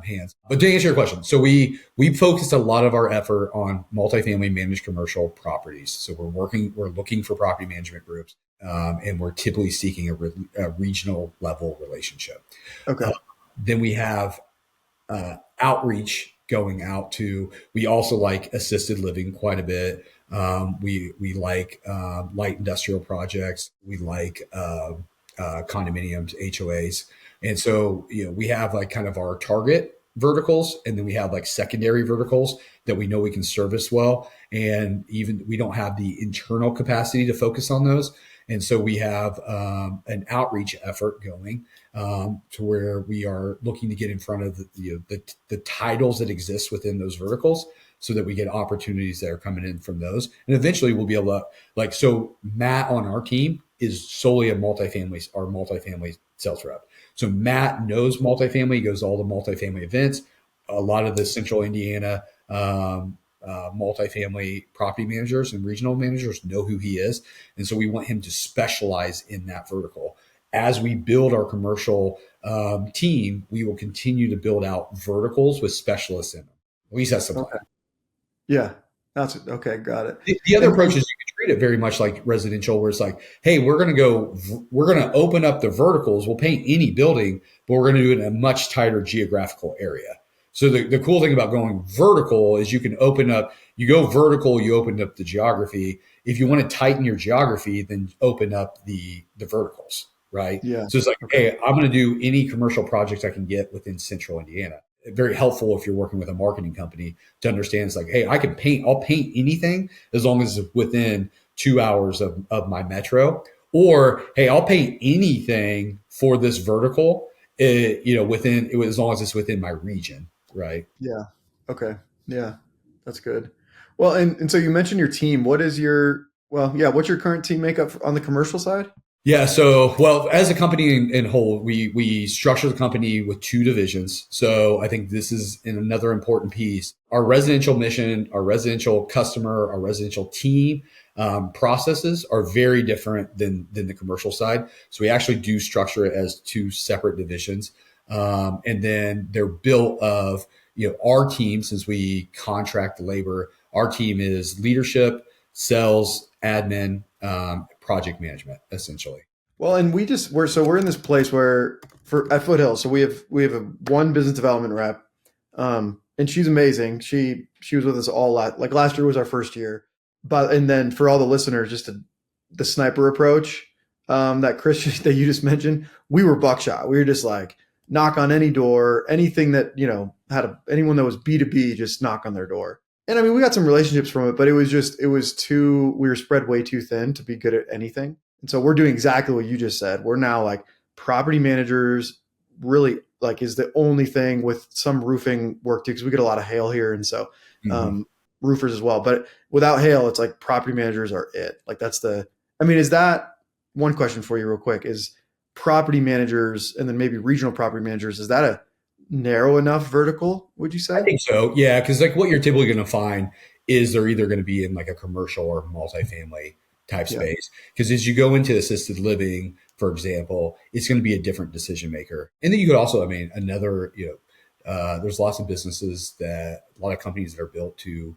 hands. But to answer your question, so we focused a lot of our effort on multifamily managed commercial properties. So we're looking for property management groups, and we're typically seeking a regional level relationship. Okay. Then we have outreach going out to, we also like assisted living quite a bit. We like light industrial projects. We like condominiums, HOAs. And so, we have like kind of our target verticals, and then we have like secondary verticals that we know we can service well. And even we don't have the internal capacity to focus on those. And so we have an outreach effort going to where we are looking to get in front of the titles that exist within those verticals, so that we get opportunities that are coming in from those. And eventually we'll be able to, so Matt on our team is solely our multifamily sales rep. So Matt knows multifamily, he goes to all the multifamily events. A lot of the central Indiana multifamily property managers and regional managers know who he is. And so we want him to specialize in that vertical. as we build our commercial team, we will continue to build out verticals with specialists in them. At least that's the plan. Okay. Yeah. That's okay. Got it. The other approach And is you can treat it very much like residential, where it's like, hey, we're going to open up the verticals. We'll paint any building, but we're going to do it in a much tighter geographical area. So the cool thing about going vertical is you can open up, you go vertical, you open up the geography. If you want to tighten your geography, then open up the verticals, right? yeah. So it's like, Okay. hey, I'm going to do any commercial projects I can get within central Indiana. Very helpful if you're working with a marketing company to understand it's like, hey, I'll paint anything as long as it's within 2 hours of my metro. Or, hey, I'll paint anything for this vertical, within, as long as it's within my region, right? Yeah. Okay. Yeah. That's good. Well, and so you mentioned your team. What is your, well, yeah, what's your current team makeup on the commercial side? Yeah. So, well, as a company in whole, we structure the company with two divisions. So I think this is another important piece. Our residential mission, our residential customer, our residential team processes are very different than the commercial side. So we actually do structure it as two separate divisions, and then they're built of our team. Since we contract labor, our team is leadership, sales, admin, project management, essentially. Well, and we're in this place where for at Foothill, so we have one business development rep, and she's amazing. She was with us all like last year was our first year, but and then for all the listeners, the sniper approach that Chris that you just mentioned, we were buckshot. We were just like knock on any door, anything that anyone that was B2B, just knock on their door. And I mean, we got some relationships from it, but we were spread way too thin to be good at anything. And so we're doing exactly what you just said. We're now like property managers, really like is the only thing with some roofing work too, because we get a lot of hail here. And so Mm-hmm. roofers as well. But without hail, it's like property managers are it. Like is that one question for you real quick? Is property managers and then maybe regional property managers, is that a narrow enough vertical, would you I say? think so. Yeah, because like what you're typically going to find is they're either going to be in like a commercial or multifamily type Yeah. space. Because as you go into assisted living, for example, it's going to be a different decision maker. And then you could also, I mean, there's lots of businesses a lot of companies that are built to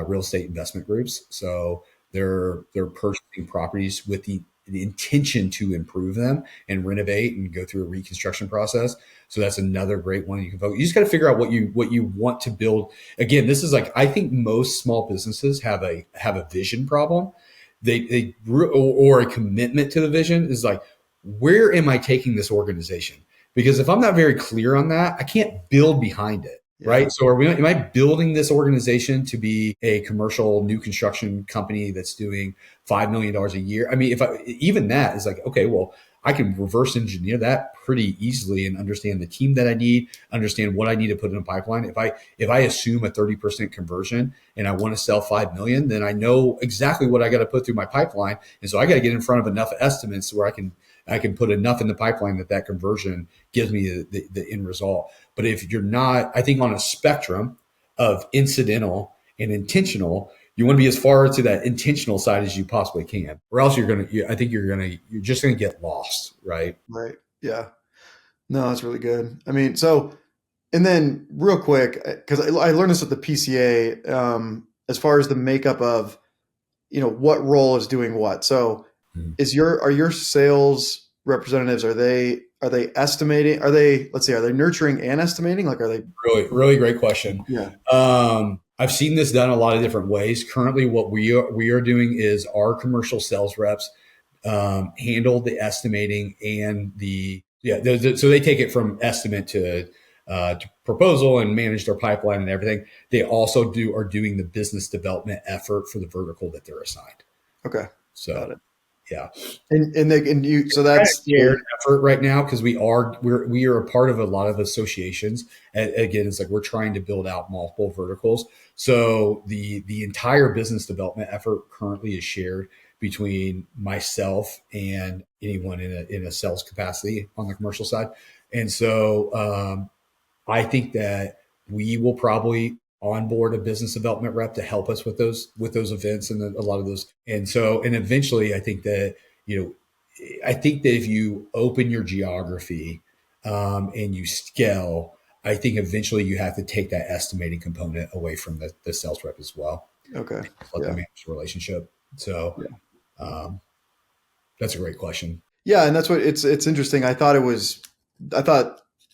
real estate investment groups. So they're purchasing properties with the intention to improve them and renovate and go through a reconstruction process. So that's another great one you can focus. You just got to figure out what you want to build. Again, this is like, I think most small businesses have a vision problem. Or a commitment to the vision is like, where am I taking this organization? Because if I'm not very clear on that, I can't build behind it. Yeah. Right. So am I building this organization to be a commercial new construction company that's doing $5 million a year? I mean, even that is like, okay, well, I can reverse engineer that pretty easily and understand the team that I need, understand what I need to put in a pipeline. If I assume a 30% conversion and I want to sell 5 million, then I know exactly what I got to put through my pipeline. And so I got to get in front of enough estimates where I can put enough in the pipeline that conversion gives me the end result. But if you're not, I think on a spectrum of incidental and intentional, you want to be as far to that intentional side as you possibly can, or else you're just gonna get lost, right? Right. Yeah. No, that's really good. I mean, so, and then real quick, because I learned this with the PCA, as far as the makeup of, what role is doing what. So Mhm. are your sales representatives, are they estimating? Are they nurturing and estimating? Like, are they? Really, really great question. Yeah. I've seen this done a lot of different ways. Currently, what we are doing is our commercial sales reps handle the estimating and so they take it from estimate to proposal and manage their pipeline and everything. They also are doing the business development effort for the vertical that they're assigned. Okay. So Got it. yeah, So kind of that's shared effort right now because we are a part of a lot of associations. And again, it's like we're trying to build out multiple verticals. So the entire business development effort currently is shared between myself and anyone in a sales capacity on the commercial side. And so I think that we will probably onboard a business development rep to help us with those events and a lot of those. And eventually, I think that you know I think that if you open your geography and you scale, I think eventually you have to take that estimating component away from the sales rep as well. Okay. Let them Yeah. manage the relationship. So Yeah. um, that's a great question. Yeah, and that's what it's interesting. I thought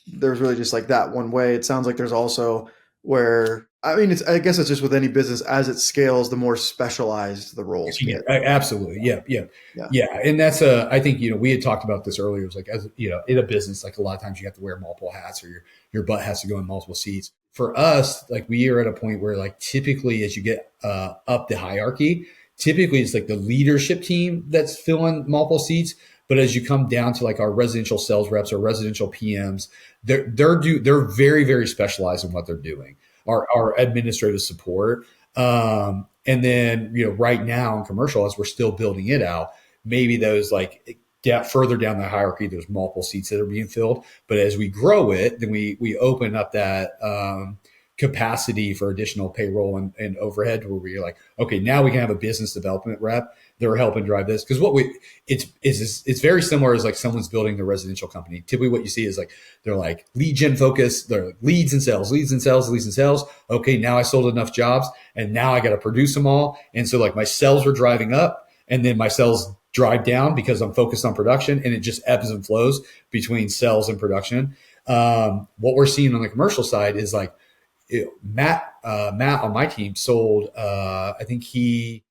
there was really just like that one way. It sounds like there's also where I mean I guess it's just with any business as it scales, the more specialized the roles Yeah, get. absolutely. Yeah, yeah, Yeah. yeah. And that's I think we had talked about this earlier. It was like, as in a business, like a lot of times you have to wear multiple hats, or your butt has to go in multiple seats. For us, like we are at a point where like typically as you get up the hierarchy, typically it's like the leadership team that's filling multiple seats. But as you come down to like our residential sales reps or residential PMs, they're very, very specialized in what they're doing. Our administrative support. And then, right now in commercial, as we're still building it out, maybe those like further down the hierarchy, there's multiple seats that are being filled. But as we grow it, then we open up that capacity for additional payroll and overhead, where we're like, okay, now we can have a business development rep that are helping drive this. Because it's very similar as like someone's building the residential company. Typically, what you see is like they're like lead gen focused. They're like leads and sales, leads and sales, leads and sales. Okay, now I sold enough jobs, and now I got to produce them all. And so like my sales are driving up, and then my sales drive down because I'm focused on production, and it just ebbs and flows between sales and production. What we're seeing on the commercial side is like Matt on my team sold. I think he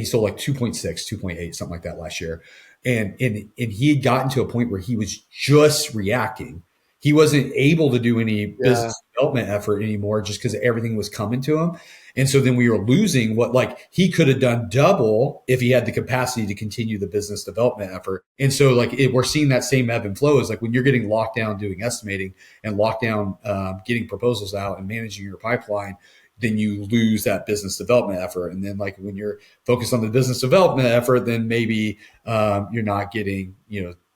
sold like 2.6, 2.8, something like that last year. And he had gotten to a point where he was just reacting. He wasn't able to do any Yeah. business development effort anymore just because everything was coming to him. And so then we were losing what like he could have done double if he had the capacity to continue the business development effort. And so like we're seeing that same ebb and flow is like when you're getting locked down doing estimating and locked down getting proposals out and managing your pipeline, then you lose that business development effort. And then like when you're focused on the business development effort, then maybe you're not getting,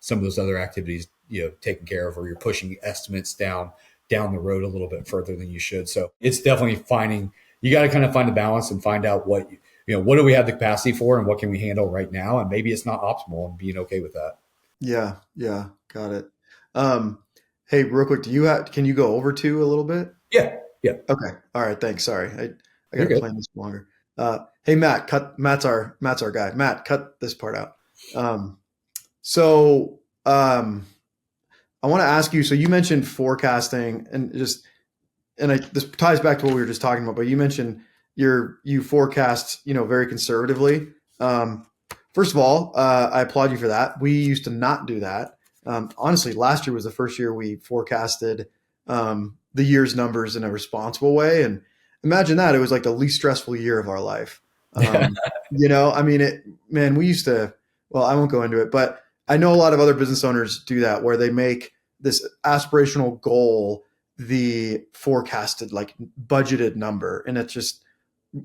some of those other activities, taken care of, or you're pushing estimates down the road a little bit further than you should. So it's definitely you got to kind of find the balance and find out what do we have the capacity for and what can we handle right now. And maybe it's not optimal, and being okay with that. Yeah. Yeah. Got it. Um, hey, real quick, can you go over to a little bit? Yeah. Yeah. Okay. All right. Thanks. Sorry. I got You're to good. plan this longer. Hey, Matt's our guy. Matt, cut this part out. Um, so, I want to ask you, so you mentioned forecasting this ties back to what we were just talking about, but you mentioned you forecast, very conservatively. First of all, I applaud you for that. We used to not do that. Honestly, last year was the first year we forecasted the year's numbers in a responsible way. And imagine that it was like the least stressful year of our life. I mean, man, we used to, well, I won't go into it, but I know a lot of other business owners do that where they make this aspirational goal the forecasted, like budgeted number. And it's just,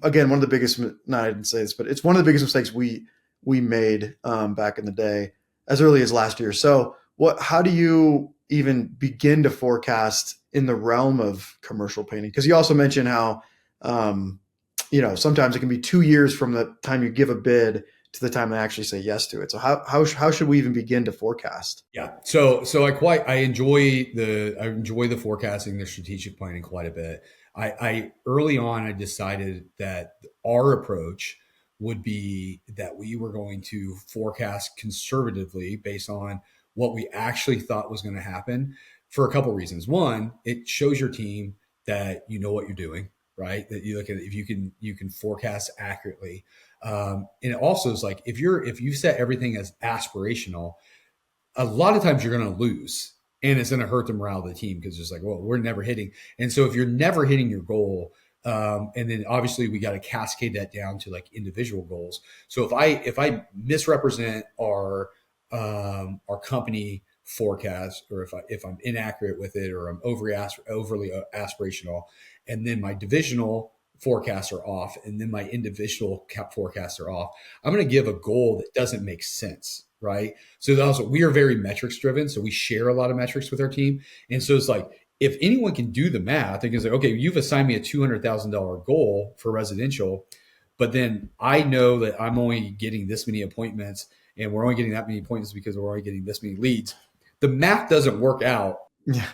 again, one of the biggest, no, I didn't say this, but it's one of the biggest mistakes we made back in the day as early as last year. So how do you even begin to forecast in the realm of commercial painting? Because you also mentioned how, sometimes it can be 2 years from the time you give a bid to the time they actually say yes to it. So how should we even begin to forecast? Yeah. So I enjoy the forecasting, the strategic planning quite a bit. I early on I decided that our approach would be that we were going to forecast conservatively based on what we actually thought was going to happen for a couple of reasons. One, it shows your team that you know what you're doing, right? That you look at if you can forecast accurately. And it also is like if you set everything as aspirational, a lot of times you're going to lose, and it's going to hurt the morale of the team because it's like, well, we're never hitting. And so if you're never hitting your goal, and then obviously we got to cascade that down to like individual goals. So if I misrepresent our company forecast, or if I'm inaccurate with it, or I'm overly aspirational, and then my divisional forecasts are off, and then my individual forecasts are off, I'm going to give a goal that doesn't make sense, right? So also we are very metrics driven, so we share a lot of metrics with our team, and so it's like if anyone can do the math, they can say, okay, you've assigned me a $200,000 goal for residential, but then I know that I'm only getting this many appointments and we're only getting that many appointments because we're only getting this many leads, the math doesn't work out Yeah.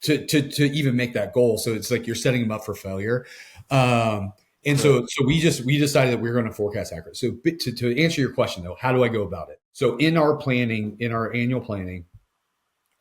to even make that goal. So it's like you're setting them up for failure. And so we decided that we were going to forecast accurate. So to answer your question though, how do I go about it? So in our planning, in our annual planning,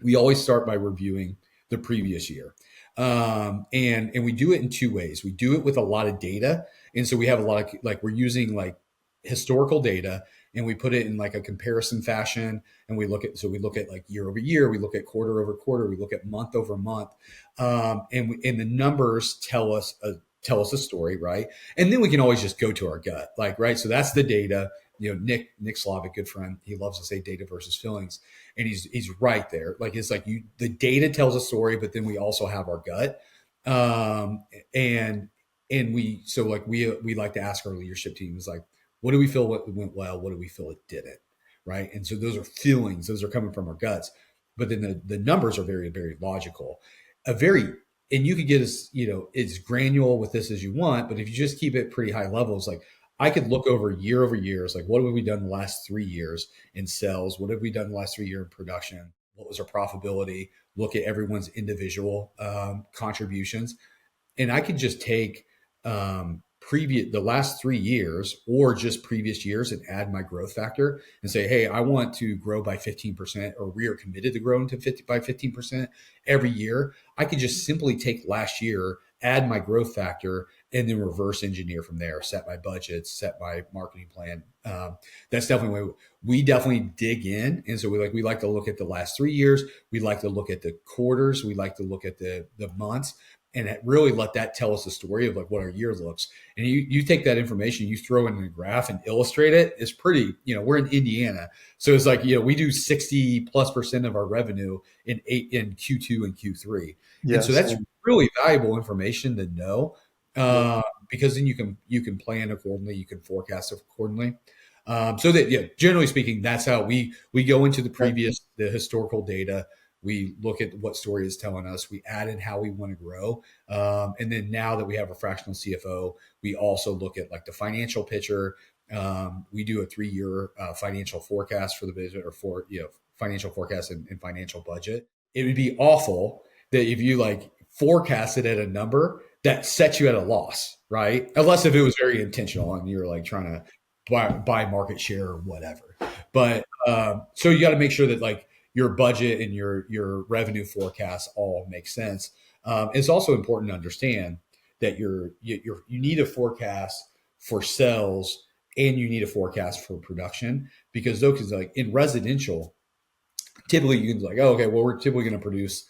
we always start by reviewing the previous year. And we do it in two ways. We do it with a lot of data. And so we have a lot of, like, we're using like historical data, and we put it in like a comparison fashion. And we look at like year over year, we look at quarter over quarter, we look at month over month. And the numbers tell us a story, right? And then we can always just go to our gut, like, right. So that's the data. Nick Slavic, good friend, he loves to say data versus feelings, and he's right there. Like, it's like the data tells a story, but then we also have our gut. And we like to ask our leadership teams, like, what do we feel what went well? What do we feel it didn't? Right. And so those are feelings, those are coming from our guts, but then the numbers are very, very logical. And you could get as granular with this as you want, but if you just keep it pretty high levels, like, I could look over year. It's like, what have we done the last 3 years in sales? What have we done the last 3 years in production? What was our profitability? Look at everyone's individual contributions. And I could just take the last 3 years or just previous years and add my growth factor and say, hey, I want to grow by 15%, or we are committed to growing by 15% every year. I could just simply take last year, add my growth factor, and then reverse engineer from there, set my budgets, set my marketing plan. That's definitely why we definitely dig in. And so we like to look at the last 3 years. We like to look at the quarters. We like to look at the months, and really let that tell us the story of like what our year looks. And you take that information, you throw it in a graph and illustrate it. It's pretty, we're in Indiana. So it's like, we do 60+% of our revenue in Q2 and Q3. Yes. And so that's really valuable information to know. Because then you can plan accordingly, you can forecast accordingly. So that, generally speaking, that's how we go into the historical data. We look at what story is telling us. We add in how we want to grow. And then now that we have a fractional CFO, we also look at like the financial picture. We do a 3-year financial forecast for the business, or financial forecast and financial budget. It would be awful that if you like forecast it at a number that sets you at a loss, right? Unless if it was very intentional and you're like trying to buy market share or whatever. But so you got to make sure that like your budget and your revenue forecasts all make sense. It's also important to understand that you need a forecast for sales and you need a forecast for production, because like in residential, typically you can like, oh, okay, well, we're typically going to produce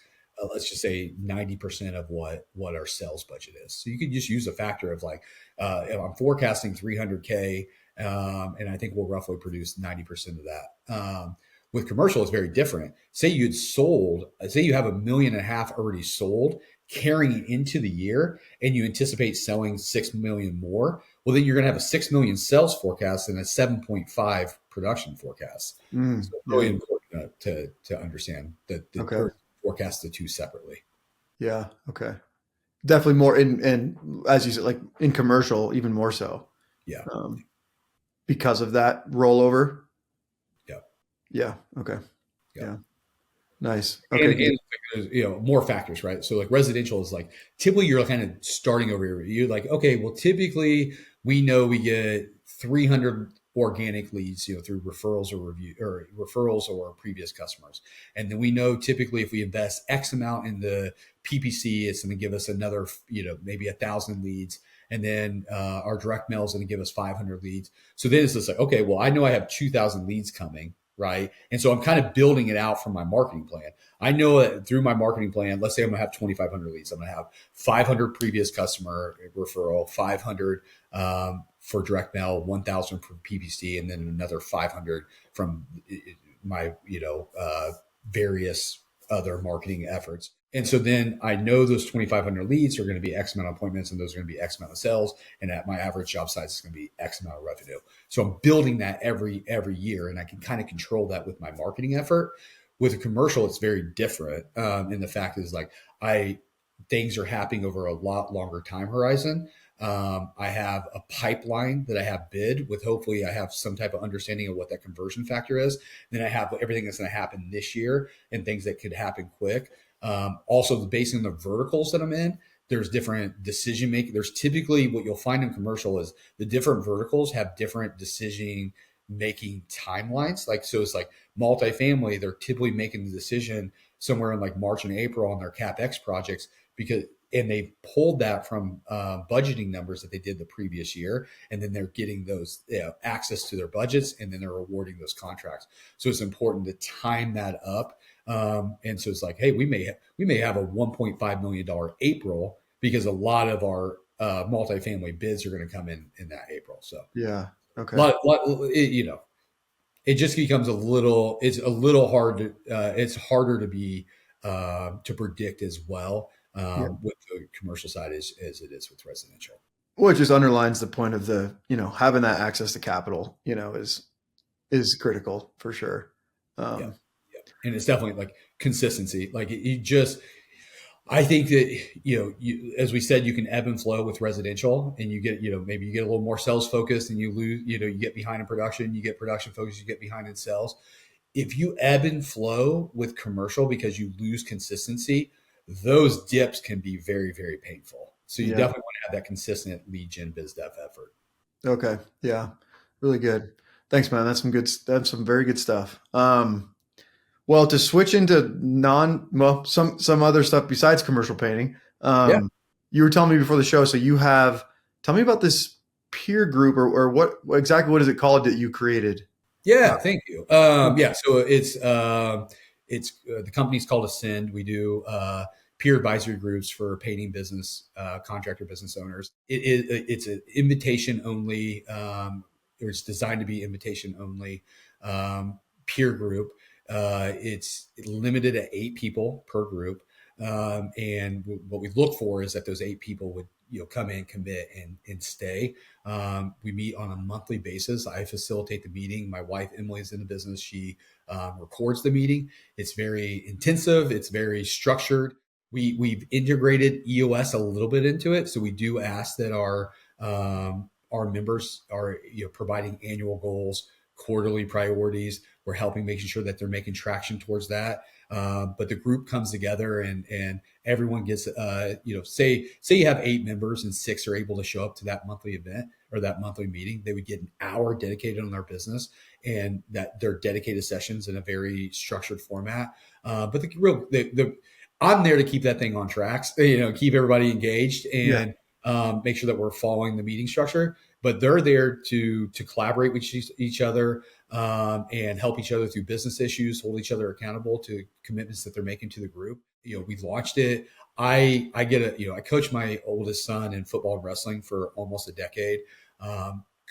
let's just say 90% of what our sales budget is. So you could just use a factor of like, if I'm forecasting 300K, and I think we'll roughly produce 90% of that. With commercial, it's very different. Say you have $1.5 million already sold, carrying it into the year, and you anticipate selling 6 million more. Well, then you're going to have a 6 million sales forecast and a 7.5 production forecast. So it's really important to understand that forecast the two separately. Yeah. Okay. Definitely more in as you said, like in commercial, even more so. Yeah. Because of that rollover. Yeah. Yeah. Okay. Yeah. Nice. Okay. And more factors, right? So like residential is like, typically you're kind of starting over here. You're like, okay, well, typically we know we get 300 organic leads, through referrals or previous customers. And then we know typically if we invest X amount in the PPC, it's going to give us another, maybe 1,000 leads. And then our direct mail is going to give us 500 leads. So then it's just like, okay, well, I know I have 2,000 leads coming, right? And so I'm kind of building it out from my marketing plan. I know that through my marketing plan, let's say I'm going to have 2,500 leads. I'm going to have 500 previous customer referral, 500 for direct mail, 1,000 for PPC, and then another 500 from my, various other marketing efforts. And so then I know those 2,500 leads are going to be X amount of appointments, and those are going to be X amount of sales. And at my average job size is going to be X amount of revenue. So I'm building that every year, and I can kind of control that with my marketing effort. With a commercial, it's very different. And the fact is like things are happening over a lot longer time horizon. I have a pipeline that I have bid with. Hopefully, I have some type of understanding of what that conversion factor is. Then I have everything that's going to happen this year and things that could happen quick. Also, based on the verticals that I'm in, there's different decision making. There's typically what you'll find in commercial is the different verticals have different decision making timelines. Like, so it's like multifamily, they're typically making the decision somewhere in like March and April on their CapEx projects because, and they pulled that from budgeting numbers that they did the previous year. And then they're getting those access to their budgets and then they're awarding those contracts. So it's important to time that up. And so it's like, hey, we may have a $1.5 million April because a lot of our multifamily bids are going to come in that April. So Yeah. Okay. it just becomes it's a little hard to, it's harder to be, to predict as well Yeah. with the commercial side as it is with residential. Well, it just underlines the point of the, having that access to capital, is critical for sure. Yeah. And it's definitely like consistency. Like I think that, as we said, you can ebb and flow with residential and you get, maybe you get a little more sales focused and you lose, you get behind in production, you get production focused, you get behind in sales. If you ebb and flow with commercial because you lose consistency, those dips can be very, very painful. So you definitely want to have that consistent lead gen biz dev effort. Okay. Yeah. Really good. Thanks, man. That's some very good stuff. Well, to switch into some other stuff besides commercial painting. You were telling me before the show, so tell me about this peer group or what is it called that you created? Yeah, thank you. So it's the company's called Ascend. We do peer advisory groups for painting business contractor business owners. It's an invitation only. It's designed to be invitation only peer group. It's limited at 8 people per group. And what we look for is that those 8 people would come in, commit, and stay. We meet on a monthly basis. I facilitate the meeting. My wife Emily is in the business. She records the meeting. It's very intensive. It's very structured. We've integrated EOS a little bit into it, so we do ask that our members are providing annual goals, quarterly priorities. We're helping making sure that they're making traction towards that. But the group comes together and everyone gets, say you have 8 members and 6 are able to show up to that monthly event or that monthly meeting, they would get an hour dedicated on their business and that they're dedicated sessions in a very structured format. But I'm there to keep that thing on tracks, keep everybody engaged and make sure that we're following the meeting structure. But they're there to collaborate with each other and help each other through business issues, hold each other accountable to commitments that they're making to the group. We launched it. I coach my oldest son in football and wrestling for almost a decade.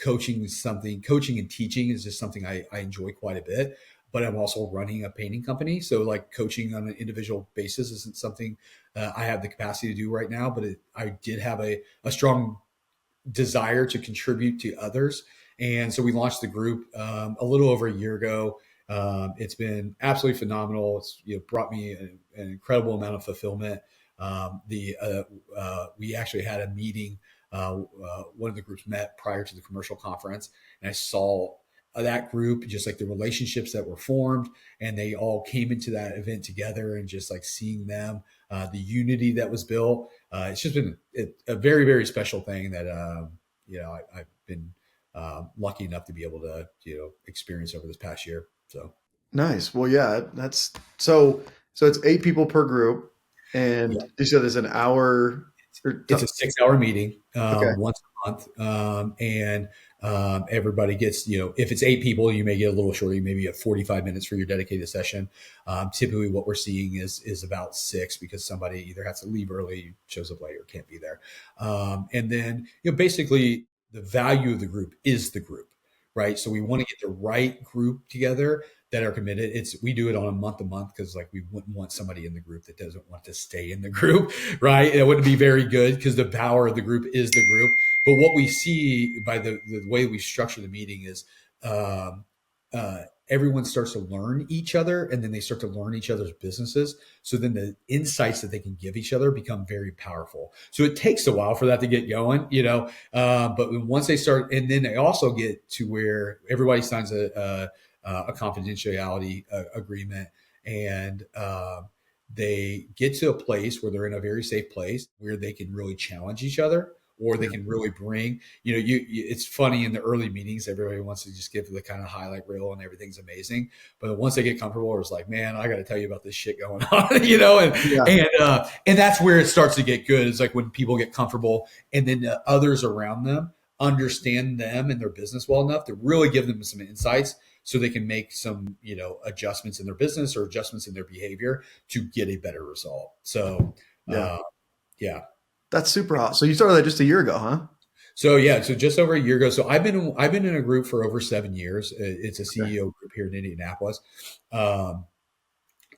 Coaching and teaching is just something I enjoy quite a bit. But I'm also running a painting company. So like coaching on an individual basis isn't something I have the capacity to do right now, but I did have a strong desire to contribute to others. And so we launched the group a little over a year ago. It's been absolutely phenomenal. It's brought me an incredible amount of fulfillment. We actually had a meeting. One of the groups met prior to the commercial conference, and I saw that group, just like the relationships that were formed, and they all came into that event together, and just like seeing them, the unity that was built. It's just been a very, very special thing that I've been lucky enough to be able to experience over this past year. So nice. Well, yeah, that's so it's 8 people per group, and you said it's an hour. It's a 6-hour meeting Okay. once a month, and everybody gets, if it's 8 people, you may get a little shorter. You maybe have 45 minutes for your dedicated session. Typically, what we're seeing is about 6 because somebody either has to leave early, shows up late, or can't be there. And then, basically, the value of the group is the group, right? So we want to get the right group together that are committed. We do it on a month to month because like we wouldn't want somebody in the group that doesn't want to stay in the group, right? It wouldn't be very good because the power of the group is the group. But what we see by the way we structure the meeting is everyone starts to learn each other, and then they start to learn each other's businesses. So then the insights that they can give each other become very powerful. So it takes a while for that to get going, but once they start, and then they also get to where everybody signs a confidentiality agreement, and they get to a place where they're in a very safe place where they can really challenge each other, or they can really bring, it's funny in the early meetings, everybody wants to just give the kind of highlight reel and everything's amazing. But once they get comfortable, it's like, man, I got to tell you about this shit going on, and that's where it starts to get good. It's like when people get comfortable, and then the others around them understand them and their business well enough to really give them some insights so they can make some, adjustments in their business or adjustments in their behavior to get a better result. So, yeah. That's super hot. So you started that just a year ago, huh? So just over a year ago. So I've been in a group for over 7 years. It's a CEO group here in Indianapolis.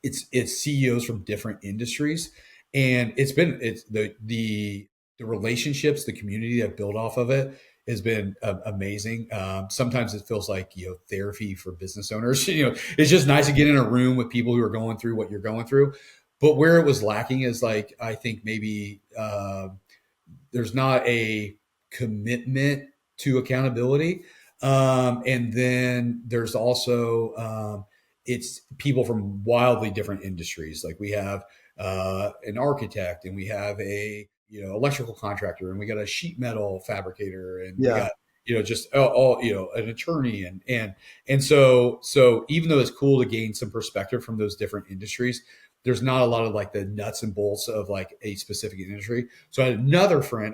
It's CEOs from different industries, and it's the relationships, the community I've built off of it has been amazing. Sometimes it feels like therapy for business owners. It's just nice to get in a room with people who are going through what you're going through. But where it was lacking is like, I think maybe there's not a commitment to accountability. And then there's also, it's people from wildly different industries. Like we have an architect, and we have a, electrical contractor, and we got a sheet metal fabricator, and we got, just all, an attorney. And so even though it's cool to gain some perspective from those different industries, there's not a lot of like the nuts and bolts of like a specific industry. So I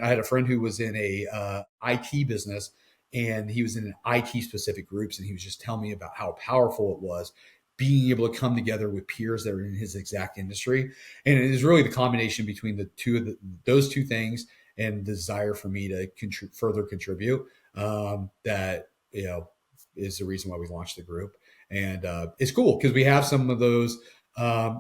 had a friend who was in a IT business, and he was in an IT specific groups. And he was just telling me about how powerful it was being able to come together with peers that are in his exact industry. And it is really the combination between those two things and the desire for me to further contribute that, is the reason why we launched the group. And it's cool because we have some of those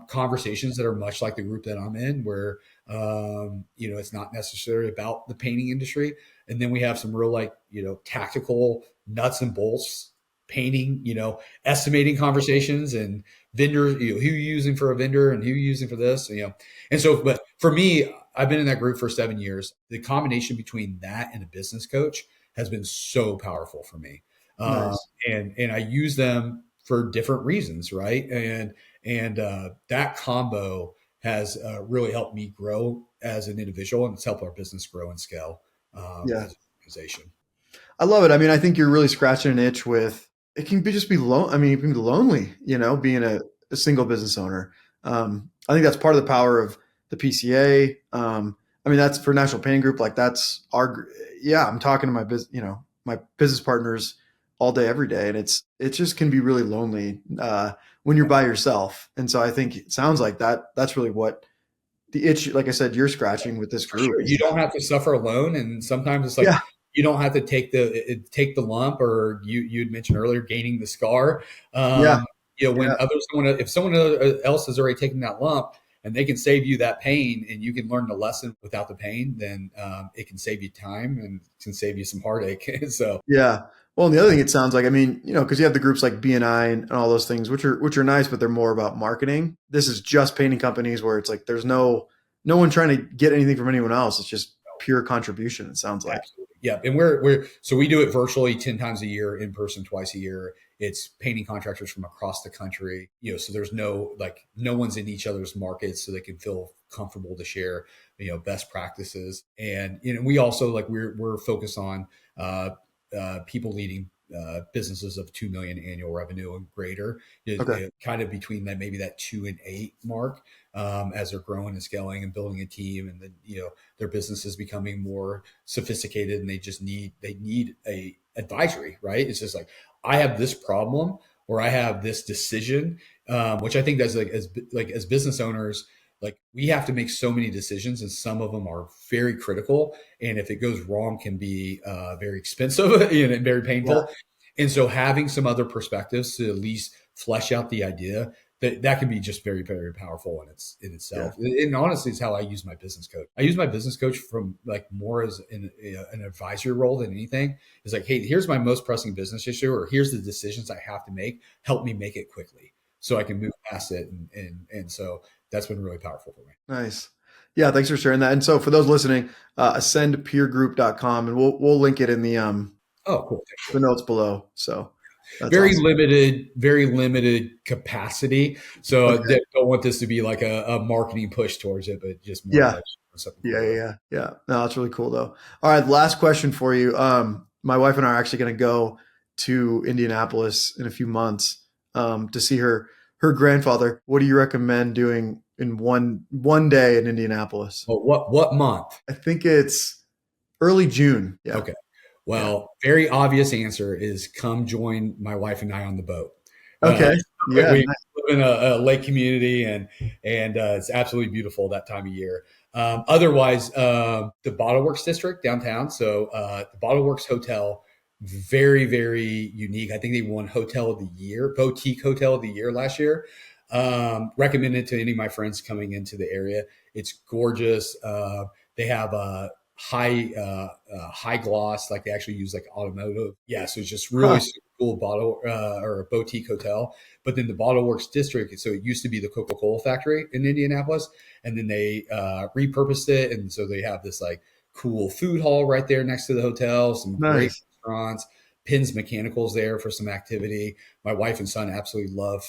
conversations that are much like the group that I'm in, where it's not necessarily about the painting industry, and then we have some real tactical nuts and bolts painting, estimating conversations, and vendors, who you're using for a vendor and who you're using for this, and so. But for me, I've been in that group for 7 years. The combination between that and a business coach has been so powerful for me, Nice. and I use them for different reasons, right? And that combo has really helped me grow as an individual, and it's helped our business grow and scale as an organization. I love it. I mean, I think you're really scratching an itch with it. Can be just be I mean, it can be lonely, being a single business owner. I think that's part of the power of the PCA. I mean, that's for National Painting Group. Like that's I'm talking to my business partners all day, every day. And it just can be really lonely when you're by yourself. And so I think it sounds like that's really what the itch, like I said, you're scratching with this group. Sure. You don't have to suffer alone. And sometimes it's like, you don't have to take the lump, or you'd mentioned earlier, gaining the scar. When if someone else has already taken that lump, and they can save you that pain, and you can learn the lesson without the pain, then it can save you time and can save you some heartache. So, yeah. Well, and the other thing it sounds like, I mean, because you have the groups like BNI and all those things, which are nice, but they're more about marketing. This is just painting companies where it's like there's no one trying to get anything from anyone else. It's just pure contribution. It sounds like. Absolutely. Yeah, and so we do it virtually 10 times a year, in person twice a year. It's painting contractors from across the country. So there's no one's in each other's markets, so they can feel comfortable to share best practices. And we also we're focused on people leading businesses of 2 million annual revenue and greater, kind of between maybe that 2 and 8 mark, as they're growing and scaling and building a team, and then their business is becoming more sophisticated, and they need a advisory, right? It's just like, I have this problem, or I have this decision, which I think that's as business owners, we have to make so many decisions, and some of them are very critical. And if it goes wrong, can be very expensive and very painful. Yeah. And so having some other perspectives to at least flesh out the idea that can be just very, very powerful in itself. And honestly, it's how I use my business coach. I use my business coach from like more as an advisory role than anything. It's like, hey, here's my most pressing business issue, or here's the decisions I have to make. Help me make it quickly so I can move past it. And so that's been really powerful for me. Nice. Yeah. Thanks for sharing that. And so for those listening, ascendpeergroup.com, and we'll link it in the, cool. the notes below. So that's very awesome. very limited capacity. So I don't want this to be like a marketing push towards it, but just more like something cool. Yeah. No, that's really cool though. All right. Last question for you. My wife and I are actually going to go to Indianapolis in a few months, to see her grandfather. What do you recommend doing in one day in Indianapolis? Well, what month? I think it's early June. Yeah. Okay. Well, very obvious answer is come join my wife and I on the boat. Okay. We live in a lake community, and it's absolutely beautiful that time of year. Otherwise, the Bottle Works district downtown. So the Bottle Works Hotel, very, very unique. I think they won Hotel of the Year, Boutique Hotel of the Year last year. Recommended to any of my friends coming into the area. It's gorgeous. They have high gloss, like they actually use like automotive. Yeah, so it's just really super cool bottle or a boutique hotel. But then the Bottle Works district, so it used to be the Coca-Cola factory in Indianapolis, and then they repurposed it, and so they have this like cool food hall right there next to the hotel, some great restaurants. Pins Mechanicals there for some activity. My wife and son absolutely love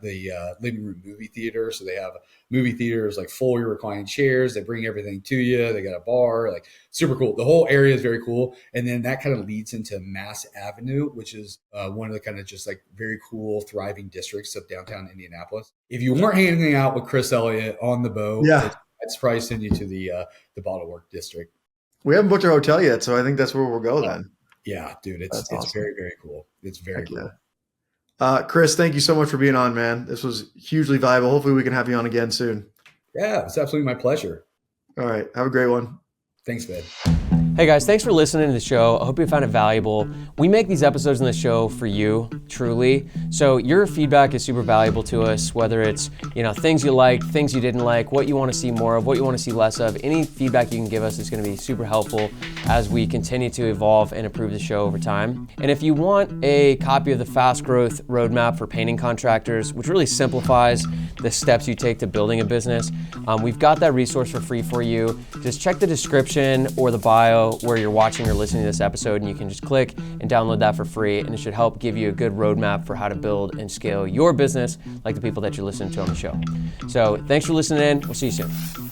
the living room movie theater. So they have movie theaters, like fully reclining chairs. They bring everything to you. They got a bar, like super cool. The whole area is very cool. And then that kind of leads into Mass Avenue, which is one of the kind of just like very cool, thriving districts of downtown Indianapolis. If you weren't hanging out with Chris Elliott on the boat, I'd probably send you to the Bottle Work district. We haven't booked our hotel yet, so I think that's where we'll go then. Yeah, dude, it's awesome. Very, very cool. It's very cool. Chris, thank you so much for being on, man. This was hugely valuable. Hopefully we can have you on again soon. Yeah, it's absolutely my pleasure. All right. Have a great one. Thanks, man. Hey guys, thanks for listening to the show. I hope you found it valuable. We make these episodes in the show for you, truly. So your feedback is super valuable to us, whether it's, things you liked, things you didn't like, what you want to see more of, what you want to see less of. Any feedback you can give us is going to be super helpful as we continue to evolve and improve the show over time. And if you want a copy of the Fast Growth Roadmap for Painting Contractors, which really simplifies the steps you take to building a business, we've got that resource for free for you. Just check the description or the bio where you're watching or listening to this episode, and you can just click and download that for free, and it should help give you a good roadmap for how to build and scale your business like the people that you're listening to on the show. So thanks for listening in. We'll see you soon.